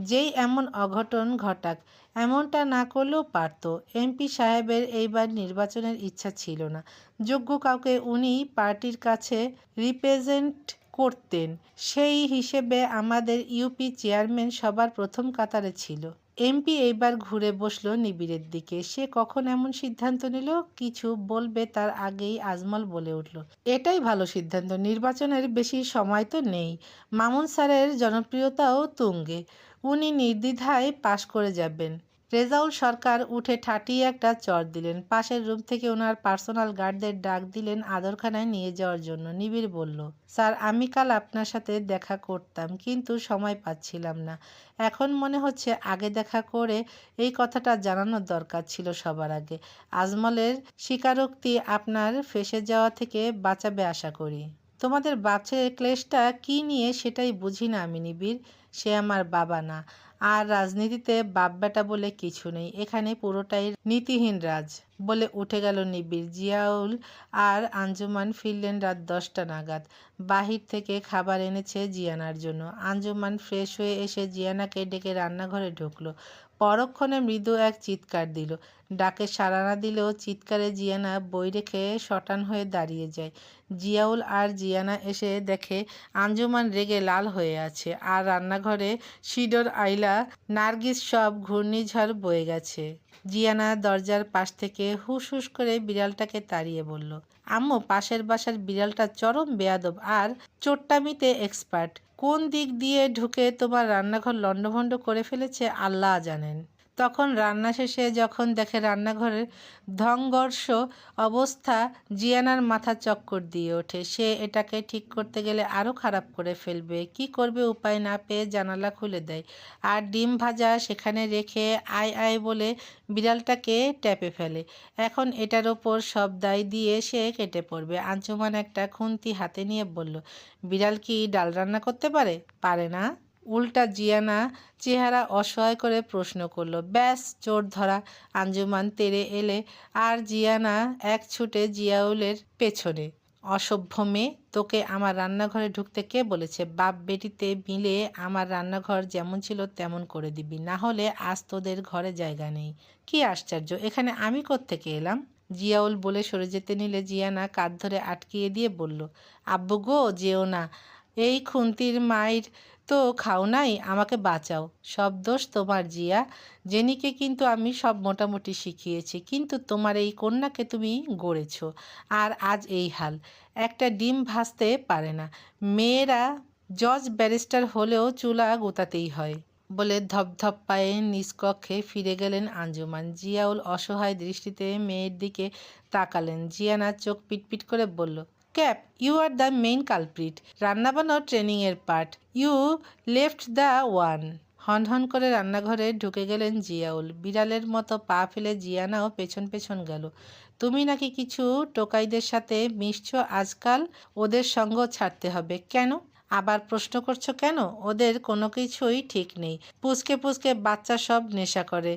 যেই এমন অঘটন ঘটাক, এমনটা না করলেও পারত। এমপি সাহেবের এইবার নির্বাচনের ইচ্ছা ছিল না। যোগ্য কাউকে উনি পার্টির কাছে রিপ্রেজেন্ট করতেন, সেই হিসেবে আমাদের ইউপি চেয়ারম্যান সবার প্রথম কাতারে ছিল। এমপি এইবার ঘুরে বসল নিবিড়ের দিকে। সে কখন এমন সিদ্ধান্ত নিল কিছু বলবে তার আগেই আজমল বলে উঠল, এটাই ভালো সিদ্ধান্ত। নির্বাচনের বেশি সময় তো নেই। মামুন স্যারের জনপ্রিয়তাও তুঙ্গে, উনি নির্দ্বিধায় পাশ করে যাবেন। রেজাউল সরকার উঠে ঠাটিয়ে একটা চড় দিলেন। পাশের রুম থেকে ওনার পার্সোনাল গার্ডদের ডাক দিলেন আদরখানায় নিয়ে যাওয়ার জন্য। নিবিড় বলল, স্যার আমি কাল আপনার সাথে দেখা করতাম, কিন্তু সময় পাচ্ছিলাম না। এখন মনে হচ্ছে আগে দেখা করে এই কথাটা জানানোর দরকার ছিল সবার আগে। আজমলের স্বীকারোক্তি আপনার ফেঁসে যাওয়া থেকে বাঁচাবে আশা করি। তোমাদের বাচ্চার ক্লেশটা কী নিয়ে সেটাই বুঝি না আমি নিবিড়। সে আমার বাবা না। আর রাজনীতিতে বাপ বেটা বলে কিছু নেই, এখানে পুরোটাই নীতিহীন রাজ। বলে উঠে গেল নিবিড়। জিয়াউল আর আঞ্জুমান ফিরলেন রাত 10টা নাগাদ। বাহির থেকে খাবার এনেছে জিয়ানার জন্য। আঞ্জুমান ফ্রেশ হয়ে এসে জিয়ানাকে ডেকে রান্নাঘরে ঢুকলো। পরক্ষণে মৃদু এক চিৎকার দিল। ডাকে সাড়া না দিলেও চিৎকারে জিয়ানা বই রেখে শটান হয়ে দাঁড়িয়ে যায়। জিয়াউল আর জিয়ানা এসে দেখে আঞ্জুমান রেগে লাল হয়ে আছে, আর রান্নাঘরে সিডর আইলা নার্গিস সব ঘূর্ণিঝড় বয়ে গেছে। জিয়ানা দরজার পাশ থেকে হুস হুস করে বিড়ালটাকে তাড়িয়ে বলল, আম্মু, পাশের বাসার বিড়ালটা চরম বেয়াদব আর চোট্টামিতে এক্সপার্ট। কোন দিক দিয়ে ঢুকে তোমার রান্নাঘর লণ্ডভণ্ড করে ফেলেছে আল্লাহ জানেন। তখন রান্না শেষে যখন দেখে রান্নাঘরের ধ্বংসর্ষ অবস্থা, জিয়ানার মাথা চক্কর দিয়ে ওঠে। সে এটাকে ঠিক করতে গেলে আরও খারাপ করে ফেলবে। কি করবে উপায় না পেয়ে জানালা খুলে দেয়, আর ডিম ভাজা সেখানে রেখে আয় আয় বলে বিড়ালটাকে ট্যাপে ফেলে। এখন এটার ওপর সব দায় দিয়ে সে কেটে পড়বে। আঞ্জুমান একটা খুন্তি হাতে নিয়ে বলল, বিড়াল কি ডাল রান্না করতে পারে? পারে না? উল্টা জিয়ানা চেহারা অসহায় করে প্রশ্ন করল। ব্যাস, চোর ধরা। আঞ্জুমান তেড়ে এলে আর জিয়ানা এক ছুটে জিয়াউলের পেছনে। অসভ্য মেয়ে, তোকে আমার রান্নাঘরে ঢুকতে কে বলেছে? বাপ বেটিতে মিলে আমার রান্নাঘর যেমন ছিল তেমন করে দিবি, না হলে আজ তোদের ঘরে জায়গা নেই। কি আশ্চর্য, এখানে আমি কোত্থেকে এলাম? জিয়াউল বলে সরে যেতে নিলে জিয়ানা কাঁধ ধরে আটকিয়ে দিয়ে বলল, আব্বু গো, যেও না। এই খুন্তির মাইর তো খাও নাই, আমাকে বাঁচাও। সব দোষ তোমার জিয়া। জেনিকে কিন্তু আমি সব মোটামুটি শিখিয়েছি, কিন্তু তোমার এই কন্যাকে তুমি গড়েছ, আর আজ এই হাল। একটা ডিম ভাজতে পারে না। মেয়েরা জজ ব্যারিস্টার হলেও চুলা গোতাতেই হয়। বলে ধপধপ পায়ে নিজ কক্ষে ফিরে গেলেন আঞ্জুমান। জিয়াউল অসহায় দৃষ্টিতে মেয়ের দিকে তাকালেন। জিয়ানা চোখ পিটপিট করে বলল, cap, you are the main culprit. রান্নাবান্নার ট্রেনিংয়ের part, you left the one. হনহন করে রান্নাঘরে ঢুকে গেলেন জিয়াউল। বিড়ালের মতো পা ফেলে জিয়ানাও পেছন পেছন গেল। তুমি নাকি কিছু টোকাইদের সাথে মিশছো আজকাল, ওদের সঙ্গ ছাড়তে হবে। কেন? আবার প্রশ্ন করছো কেন? ওদের কোনো কিছুই ঠিক নেই। পুচকে পুচকে বাচ্চা সব নেশা করে,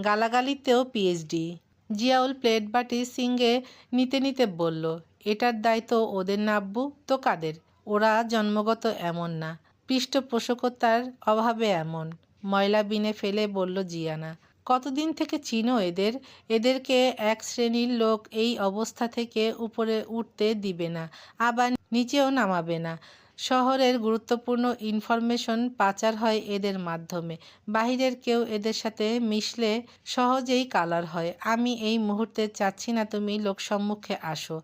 গালাগালিতেও পিএইচডি। জিয়াউল প্লেট বাটি সিঙ্গে নিতে নিতে বলল, এটার দায়িত্ব ওদের না আব্বু, তো কাদের? ওরা জন্মগত এমন না, পৃষ্ঠপোষকতার অভাবে এমন। ময়লা বিনে ফেলে বলল জিয়ানা। কতদিন থেকে চিনো এদের? এদেরকে এক শ্রেণীর লোক এই অবস্থা থেকে উপরে উঠতে দিবে না, আবার নিচেও নামাবে না। শহরের গুরুত্বপূর্ণ ইনফরমেশন পাচার হয় এদের মাধ্যমে। বাহিরের কেউ এদের সাথে মিশলে সহজেই কালার হয়। আমি এই মুহূর্তে চাচ্ছি না তুমি লোকসম্মুখে আসো।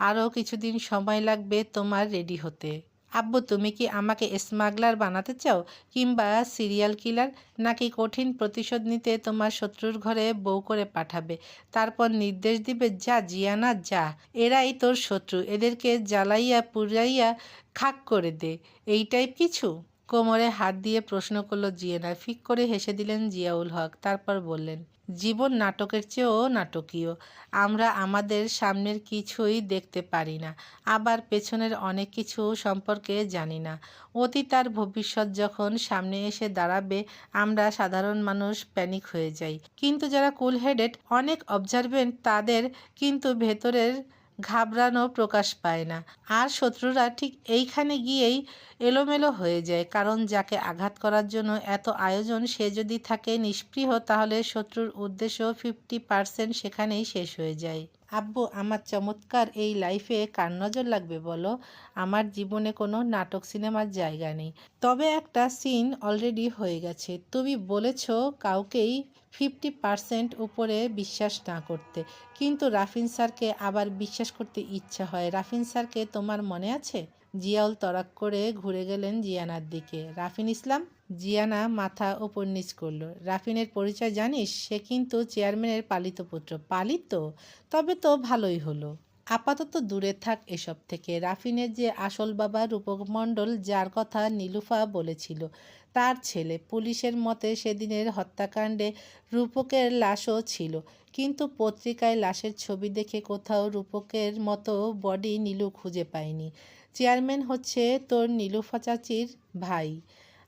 আরও কিছুদিন সময় লাগবে তোমার রেডি হতে। আব্বু, তুমি কি আমাকে স্মাগলার বানাতে চাও, কিংবা সিরিয়াল কিলার? নাকি কঠিন প্রতিশোধ নিতে তোমার শত্রুর ঘরে বউ করে পাঠাবে, তারপর নির্দেশ দিবে, যা জিয়ানা যা, এরাই তোর শত্রু, এদেরকে জ্বালাইয়া পুড়াইয়া খাক করে দে, এই টাইপ কিছু? কোমরে হাত দিয়ে প্রশ্ন করল জিয়ানা। ফিক করে হেসে দিলেন জিয়াউল হক। তারপর বললেন, জীবন নাটকের চেয়েও নাটকীয়। আমরা আমাদের সামনের কিছুই দেখতে পারি না, আবার পেছনের অনেক কিছু সম্পর্কে জানি না। অতীত আর ভবিষ্যৎ যখন সামনে এসে দাঁড়াবে, আমরা সাধারণ মানুষ প্যানিক হয়ে যাই। কিন্তু যারা কুল হেডেড, অনেক অবজারভেন্ট, তাদের কিন্তু ভেতরের ঘাবড়ানো প্রকাশ পায় না। আর শত্রুরা ঠিক এইখানে গিয়েই এলোমেলো হয়ে যায়। কারণ যাকে আঘাত করার জন্য এত আয়োজন, সে যদি থাকে নিষ্পৃহ, তাহলে শত্রুর উদ্দেশ্য 50% সেখানেই শেষ হয়ে যায়। আব্বু, আমার চমৎকার এই লাইফে কার নজর লাগবে বলো? আমার জীবনে কোনো নাটক সিনেমার জায়গা নেই। তবে একটা সিন অলরেডি হয়ে গেছে। তুমি বলেছ কাউকেই 50% উপরে বিশ্বাস না করতে, কিন্তু রাফিন স্যারকে আবার বিশ্বাস করতে ইচ্ছা হয়। রাফিন স্যারকে তোমার মনে আছে? জিয়াউল তড়াক করে ঘুরে গেলেন জিয়ানার দিকে। রাফিন ইসলাম? জিয়ানা মাথা ওপর নিচ করল। রাফিনের পরিচয় জানিস? সে কিন্তু চেয়ারম্যানের পালিত পুত্র। পালিত? তবে তো ভালোই হলো। আপাতত দূরে থাক এসব থেকে। রাফিনের যে আসল বাবা রূপক মণ্ডল, যার কথা নীলুফা বলেছিল, তার ছেলে। পুলিশের মতে সেদিনের হত্যাকাণ্ডে রূপকের লাশও ছিল, কিন্তু পত্রিকায় লাশের ছবি দেখে কোথাও রূপকের মতো বডি নীলু খুঁজে পায়নি। চেয়ারম্যান হচ্ছে তোর নীলুফা চাচির ভাই।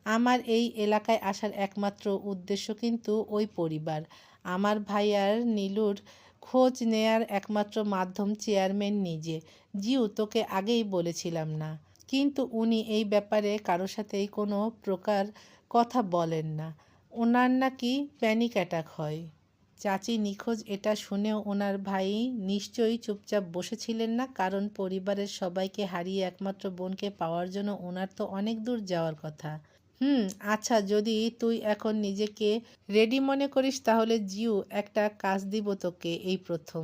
আমার এই এলাকায় আসার একমাত্র উদ্দেশ্য কিন্তু ওই পরিবার। আমার ভাই আর নীলুর খোঁজ নেয়ার একমাত্র মাধ্যম চেয়ারম্যান নিজে। জিউ, তোকে আগেই বলেছিলাম না? কিন্তু উনি এই ব্যাপারে কারোর সাথেই কোনো প্রকার কথা বলেন না। ওনার নাকি প্যানিক অ্যাটাক হয়। চাচি নিখোঁজ এটা শুনেও ওনার ভাই নিশ্চয়ই চুপচাপ বসেছিলেন না, কারণ পরিবারের সবাইকে হারিয়ে একমাত্র বোনকে পাওয়ার জন্য ওনার তো অনেক দূর যাওয়ার কথা। আচ্ছা, যদি তুই এখন নিজেকে রেডি মনে করিস, তাহলে জিউ, একটা কাজ দিব তোকে। এই প্রথম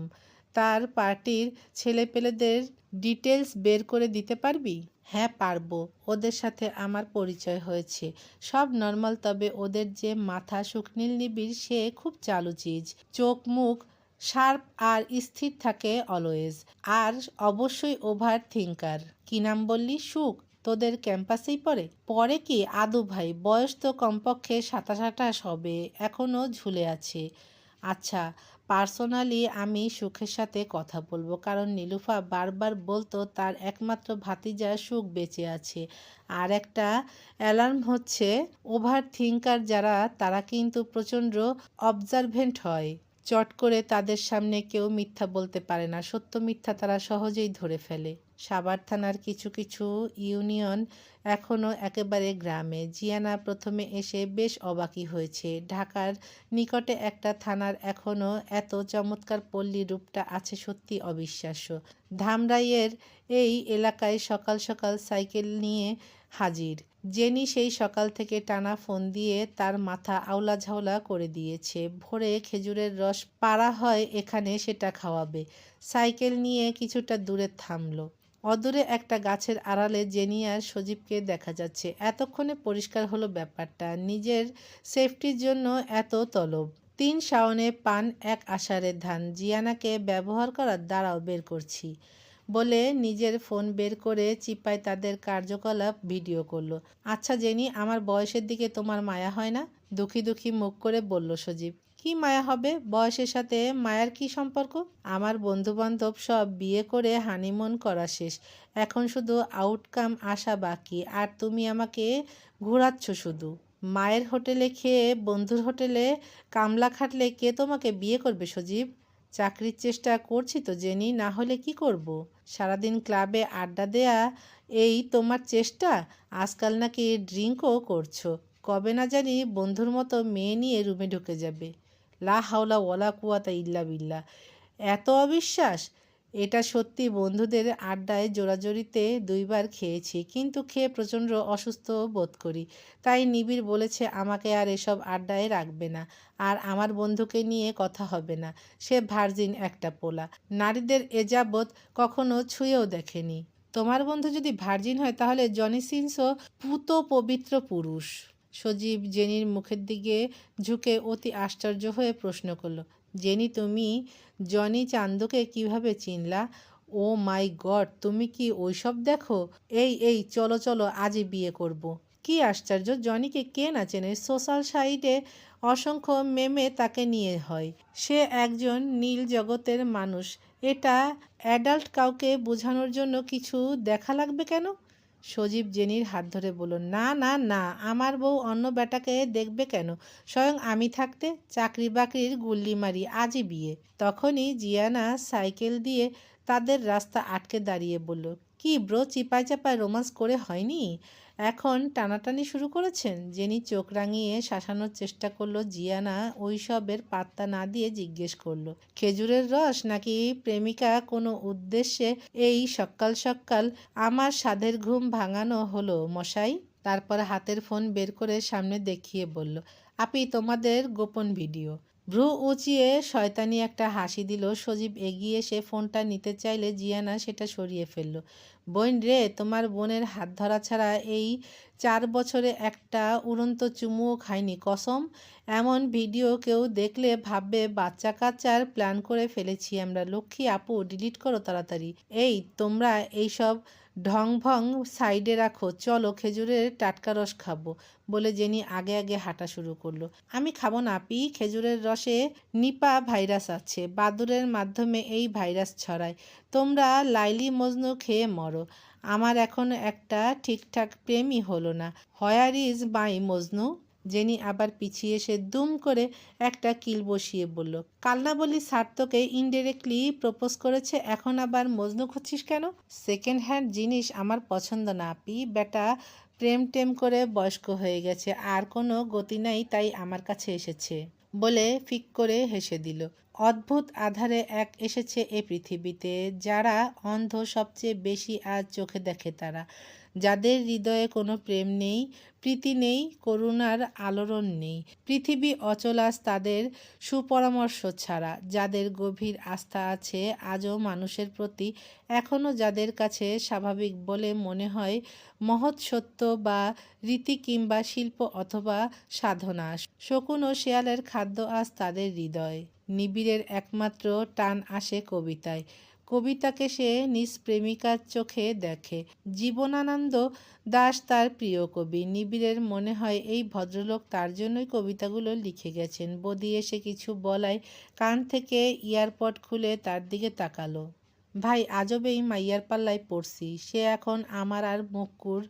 তার পার্টির ছেলেপেলেদের ডিটেলস বের করে দিতে পারবি? হ্যাঁ পারবো। ওদের সাথে আমার পরিচয় হয়েছে। সব নর্মাল, তবে ওদের যে মাথা শুকনিল নিবিড়, সে খুব চালু চিজ। চোখ মুখ শার্প আর স্থির থাকে অলওয়েজ। আর অবশ্যই ওভার থিঙ্কার। কি নাম বললি? সুখ? তোদের ক্যাম্পাসেই পড়ে? পড়ে কি আদু ভাই? বয়স তো কমপক্ষে 27-28 হবে, এখনও ঝুলে আছে। আচ্ছা, পার্সোনালি আমি সুখের সাথে কথা বলবো, কারণ নীলুফা বারবার বলতো তার একমাত্র ভাতিজা সুখ বেঁচে আছে। আর একটা অ্যালার্ম হচ্ছে, ওভার থিঙ্কার যারা, তারা কিন্তু প্রচণ্ড অবজারভেন্ট হয়। চট করে তাদের সামনে কেউ মিথ্যা বলতে পারে না। সত্য মিথ্যা তারা সহজেই ধরে ফেলে। সাভার থানার কিছু কিছু ইউনিয়ন এখনও একেবারে গ্রামে। জিয়ানা প্রথমে এসে বেশ অবাকই হয়েছে। ঢাকার নিকটে একটা থানার এখনও এত চমৎকার পল্লী রূপটা আছে, সত্যি অবিশ্বাস্য। ধামরাইয়ের এই এলাকায় সকাল সকাল সাইকেল নিয়ে হাজির জেনি। সেই সকাল থেকে টানা ফোন দিয়ে তার মাথা আউলা ঝাউলা করে দিয়েছে। ভোরে খেজুরের রস পাড়া হয় এখানে, সেটা খাওয়াবে। সাইকেল নিয়ে কিছুটা দূরে থামলো। অদূরে একটা গাছের আড়ালে জেনি আর সজীবকে দেখা যাচ্ছে। এতক্ষণে পরিষ্কার হলো ব্যাপারটা। নিজের সেফটির জন্য এত তলব। 3 শাওনে পান 1 আষাঢ়ে ধান। জিয়ানাকে ব্যবহার করার, দাঁড়াও বের করছি বলে নিজের ফোন বের করে চিপায় তাদের কার্যকলাপ ভিডিও করলো। আচ্ছা জেনি, আমার বয়সের দিকে তোমার মায়া হয় না? দুঃখী দুঃখী মুখ করে বলল সজীব। কি মায়া হবে? বয়সের সাথে মায়ার কি সম্পর্ক? আমার বন্ধুবান্ধব সব বিয়ে করে হানিমুন করা শেষ। এখন শুধু আউটকাম আসা বাকি, আর তুমি আমাকে ঘোরাচ্ছ শুধু। মায়ের হোটেলে খেয়ে বন্ধুর হোটেলে কামলা খাটলে কে তোমাকে বিয়ে করবে সজীব? চাকরির চেষ্টা করছি তো জেনি, না হলে কি করব? সারাদিন ক্লাবে আড্ডা দেয়া এই তোমার চেষ্টা? আজকাল নাকি ড্রিঙ্কও করছো। কবে না জানি বন্ধুর মতো মেয়ে নিয়ে রুমে ঢুকে যাবে। লা হাওলা ওয়ালা কুয়াতা ইল্লা বিল্লাহ। এত অবিশ্বাস? এটা সত্যি। বন্ধুদের আড্ডায় জোরাজুরিতে 2 বার খেয়েছি, কিন্তু খেয়ে প্রচণ্ড অসুস্থ বোধ করি। তাই নিবিড় বলেছে আমাকে আর এসব আড্ডায় রাখবে না, আর আমার বন্ধুকে নিয়ে কথা হবে না। সে ভার্জিন একটা পোলা, নারীদের এ যাবৎ কখনো ছুঁয়েও দেখেনি। তোমার বন্ধু যদি ভার্জিন হয়, তাহলে জনি সিন্সও পূত পবিত্র পুরুষ। সজীব জেনির মুখের দিকে ঝুঁকে অতি আশ্চর্য হয়ে প্রশ্ন করল, জেনি, তুমি জনি চান্দকে কিভাবে চিনলা? ও মাই গড, তুমি কি ওইসব দেখো? এই এই চলো চলো, আজই বিয়ে করব। কি আশ্চর্য, জনিকে কে না চেনে? সোশ্যাল সাইটে অসংখ্য মেমে তাকে নিয়ে হয়। সে একজন নীল জগতের মানুষ। এটা অ্যাডাল্ট কাউকে বোঝানোর জন্য কিছু দেখা লাগবে কেন? সজীব জেনির হাত ধরে বলল, না না না, আমার বউ অন্য বেটাকে দেখবে কেন? স্বয়ং আমি থাকতে চাকরি বাকরির গুল্লি মারি, আজই বিয়ে। তখনই জিয়ানা সাইকেল দিয়ে তাদের রাস্তা আটকে দাঁড়িয়ে বলল, কি ব্রো, চিপায় চাপায় রোমান্স করে হয়নি? এখন টানাটানি শুরু করেছেন? জেনি চোখ রাঙিয়ে শাসানোর চেষ্টা করলো। জিয়ানা ওইসবের পাত্তা না দিয়ে জিজ্ঞেস করলো, খেজুরের রস নাকি প্রেমিকা? কোনো উদ্দেশ্যে এই সকাল সকাল আমার সাধের ঘুম ভাঙানো হলো মশাই? তারপর হাতের ফোন বের করে সামনে দেখিয়ে বলল, আপি, তোমাদের গোপন ভিডিও। ভ্রু উঁচিয়ে শয়তানি একটা হাসি দিল। সজীব এগিয়ে এসে ফোনটা নিতে চাইলে জিয়ানা সেটা সরিয়ে ফেলল। বোন রে, তোমার বোনের হাত ধরা ছাড়া এই 4 বছরে একটা উড়ন্ত চুমুও খায়নি কসম। এমন ভিডিও কেউ দেখলে ভাববে বাচ্চা কাচ্চার প্ল্যান করে ফেলেছি আমরা। লক্ষ্মী আপু, ডিলিট করো তাড়াতাড়ি। এই তোমরা এইসব ঢং ভং সাইডে রাখো, চলো খেজুরের টাটকা রস খাবো। বলে জেনি আগে আগে হাঁটা শুরু করলো। আমি খাবো না আপি, খেজুরের রসে নিপা ভাইরাস আছে, বাদুড়ের মাধ্যমে এই ভাইরাস ছড়ায়। তোমরা লাইলি মজনু খেয়ে মরো। আমার এখন একটা ঠিকঠাক প্রেমই হলো না। Where is my Majnu? Jenny আবার পিছিয়ে এসে দুম করে একটা কিল বসিয়ে বলল, কাল না বলি স্যার তোকে ইনডিরেক্টলি প্রপোজ করেছে, এখন আবার মজনু খুঁজছিস কেন? সেকেন্ড হ্যান্ড জিনিস আমার পছন্দ না আপি, বেটা প্রেম টেম করে বয়স্ক হয়ে গেছে, আর কোনো গতি নাই, তাই আমার কাছে এসেছে। বলে ফিক করে হেসে দিল। অদ্ভুত আধারে এক এসেছে এ পৃথিবীতে, যারা অন্ধ সবচেয়ে বেশি আজ চোখে দেখে তারা, যাদের হৃদয়ে কোনো প্রেম নেই, প্রীতি নেই, করুণার আলোড়ন নেই। পৃথিবী অচল আজ তাদের সুপরামর্শ ছাড়া, যাদের গভীর আস্থা আছে আজও মানুষের প্রতি, এখনও যাদের কাছে স্বাভাবিক বলে মনে হয় মহৎ সত্য বা রীতি কিংবা শিল্প অথবা সাধনা। শকুন ও শেয়ালের খাদ্য আজ তাদের হৃদয়। নিবিড়ের একমাত্র টান আসে কবিতায়। কবিতাকে সে নিজ প্রেমিকার চোখে দেখে। জীবনানন্দ দাশ তার প্রিয় কবি। নিবিড়ের মনে হয় এই ভদ্রলোক তার জন্যই কবিতাগুলো লিখে গেছেন। বদি এসে কিছু বলায় কান থেকে ইয়ারপড খুলে তার দিকে তাকালো। ভাই, আজব এই মাইয়ার পাল্লায় পড়ছি। সে এখন আমার আর মক্কুর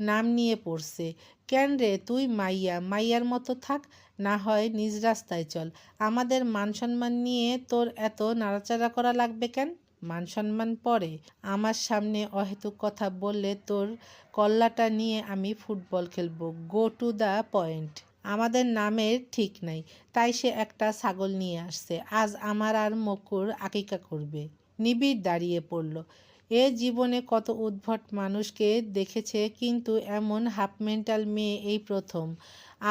নাম নিয়ে পড়ছে। কেন রে, তুই মাইয়া, মাইয়ার মতো থাক, না হয় নিজ রাস্তায় চল। আমাদের মান সম্মান নিয়ে তোর এত নাড়াচাড়া করা লাগবে কেন? মান সম্মান পরে, আমার সামনে অহেতুক কথা বললে তোর কল্লাটা নিয়ে আমি ফুটবল খেলবো। Go to the point. আমাদের নামের ঠিক নাই, তাই সে একটা ছাগল নিয়ে আসছে। আজ আমার আর মকুর আকিকা করবে। নিবিড় দাঁড়িয়ে পড়ল। এ জীবনে কত উদ্ভট মানুষকে দেখেছে, কিন্তু এমন হাফ মেন্টাল মেয়ে এই প্রথম।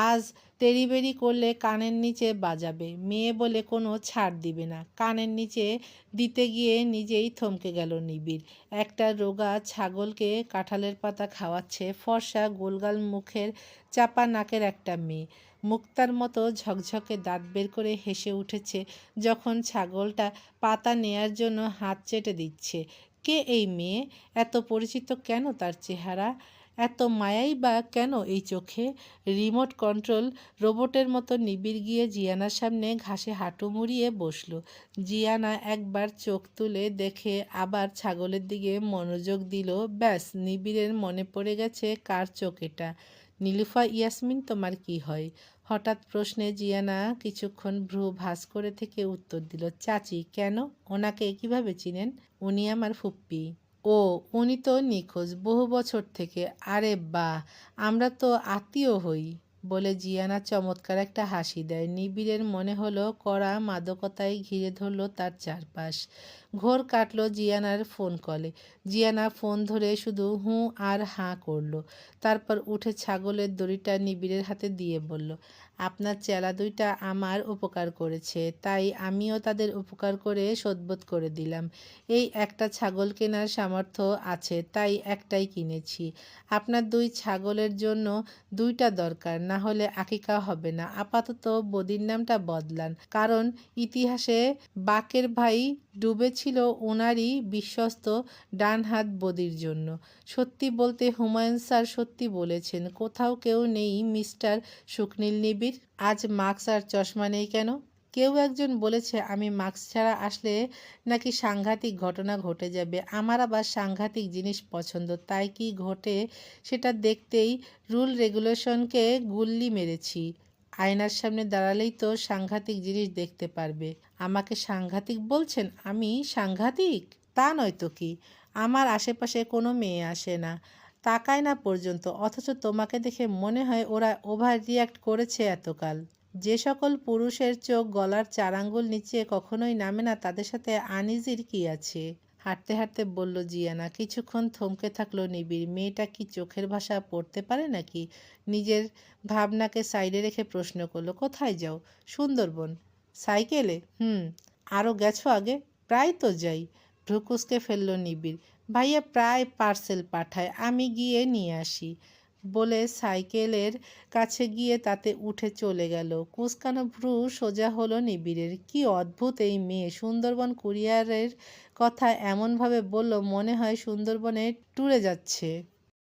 আজ তেড়িবেড়ি করলে কানের নিচে বাজাবে, মেয়ে বলে কোনো ছাড় দিবে না। কানের নিচে দিতে গিয়ে নিজেই থমকে গেল নিবিড়। একটা রোগা ছাগলকে কাঁঠালের পাতা খাওয়াচ্ছে ফর্সা গোলগাল মুখের চাপা নাকের একটা মেয়ে। মুক্তার মতো ঝকঝকে দাঁত বের করে হেসে উঠেছে যখন ছাগলটা পাতা নেয়ার জন্য হাত চেটে দিচ্ছে। কে এই মেয়ে? এত পরিচিত কেন তার চেহারা? এত মায়াই বা কেন এই চোখে? রিমোট কন্ট্রোল রোবটের মতো নিবিড় গিয়ে জিয়ানার সামনে ঘাসে হাঁটু মুড়িয়ে বসল। জিয়ানা একবার চোখ তুলে দেখে আবার ছাগলের দিকে মনোযোগ দিল। ব্যাস, নিবিড়ের মনে পড়ে গেছে কার চোখ এটা। নীলুফা ইয়াসমিন, তোমার কি হয়? হঠাৎ প্রশ্নে জিয়ানা কিছুক্ষণ ভ্রু ভাঁজ করে থেকে উত্তর দিল, চাচি। কেন? ওনাকে কিভাবে চিনেন? উনি আমার ফুপ্পি। ও, উনি তো নিখোঁজ বহু বছর থেকে। আরে বাহ, আমরা তো আত্মীয় হই। বলে জিয়ানা চমৎকার একটা হাসি দেয়। নিবিড়ের মনে হলো কড়া মাদকতায় ঘিরে ধরল তার চারপাশ। ঘোর কাটল জিয়ানার ফোন কলে। জিয়ানা ফোন ধরে শুধু হুঁ আর হাঁ করলো। তারপর উঠে ছাগলের দড়িটা নিবিড়ের হাতে দিয়ে বলল, আপনার চেলা দুইটা আমার উপকার করেছে, তাই আমিও তাদের উপকার করে শোধবোধ করে দিলাম। এই একটা ছাগল কেনার সামর্থ্য আছে, তাই একটাই কিনেছি। আপনার 2 ছাগলের জন্য 2টা দরকার, না হলে আকিকা হবে না। আপাতত বদির নামটা বদলান, কারণ ইতিহাসে বাকের ভাই ডুবেছিল ওনারই বিশ্বস্ত ডান হাত বদির জন্য। সত্যি বলতে হুমায়ুন স্যার সত্যি বলেছেন, কোথাও কেউ নেই মিস্টার শুকনীল নিবিড়। আজ মাস্ক আর চশমা নেই কেন? কেউ একজন বলেছে আমি মাস্ক ছাড়া আসলে নাকি সাংঘাতিক ঘটনা ঘটে যাবে। আমার আবার সাংঘাতিক জিনিস পছন্দ, তাই কি ঘটে সেটা দেখতেই রুল রেগুলেশনকে গুল্লি মেরেছি। আয়নার সামনে দাঁড়ালেই তো সাংঘাতিক জিনিস দেখতে পারবে। আমাকে সাংঘাতিক বলছেন? আমি সাংঘাতিক? তা নয় তো কি। আমার আশেপাশে কোনো মেয়ে আসে না, তাকায় না পর্যন্ত, অথচ তোমাকে দেখে মনে হয় ওরা ওভার রিয়্যাক্ট করেছে এতকাল। যে সকল পুরুষের চোখ গলার 4 আঙ্গুল নিচে কখনোই নামে না, তাদের সাথে আনইজির কী আছে? হাঁটতে হাঁটতে বলল জিয়ানা। কিছুক্ষণ থমকে থাকলো নিবিড়। মেয়েটা কি চোখের ভাষা পড়তে পারে নাকি? নিজের ভাবনাকে সাইডে রেখে প্রশ্ন করলো, কোথায় যাও? সুন্দরবন। সাইকেলে? হুম। আরও গেছো আগে? প্রায় তো যাই। ভ্রুকুসকে ফেলল নিবিড়। ভাইয়া প্রায় পার্সেল পাঠায়, আমি গিয়ে নিয়ে আসি বলে সাইকেলের কাছে গিয়ে তাতে উঠে চলে গেল। কুঁচকানো ভ্রু সোজা হলো নিবিড়ের। কি অদ্ভুত এই মেয়ে! সুন্দরবন কুরিয়ারের কথা এমনভাবে বলল মনে হয় সুন্দরবনে ট্যুরে যাচ্ছে।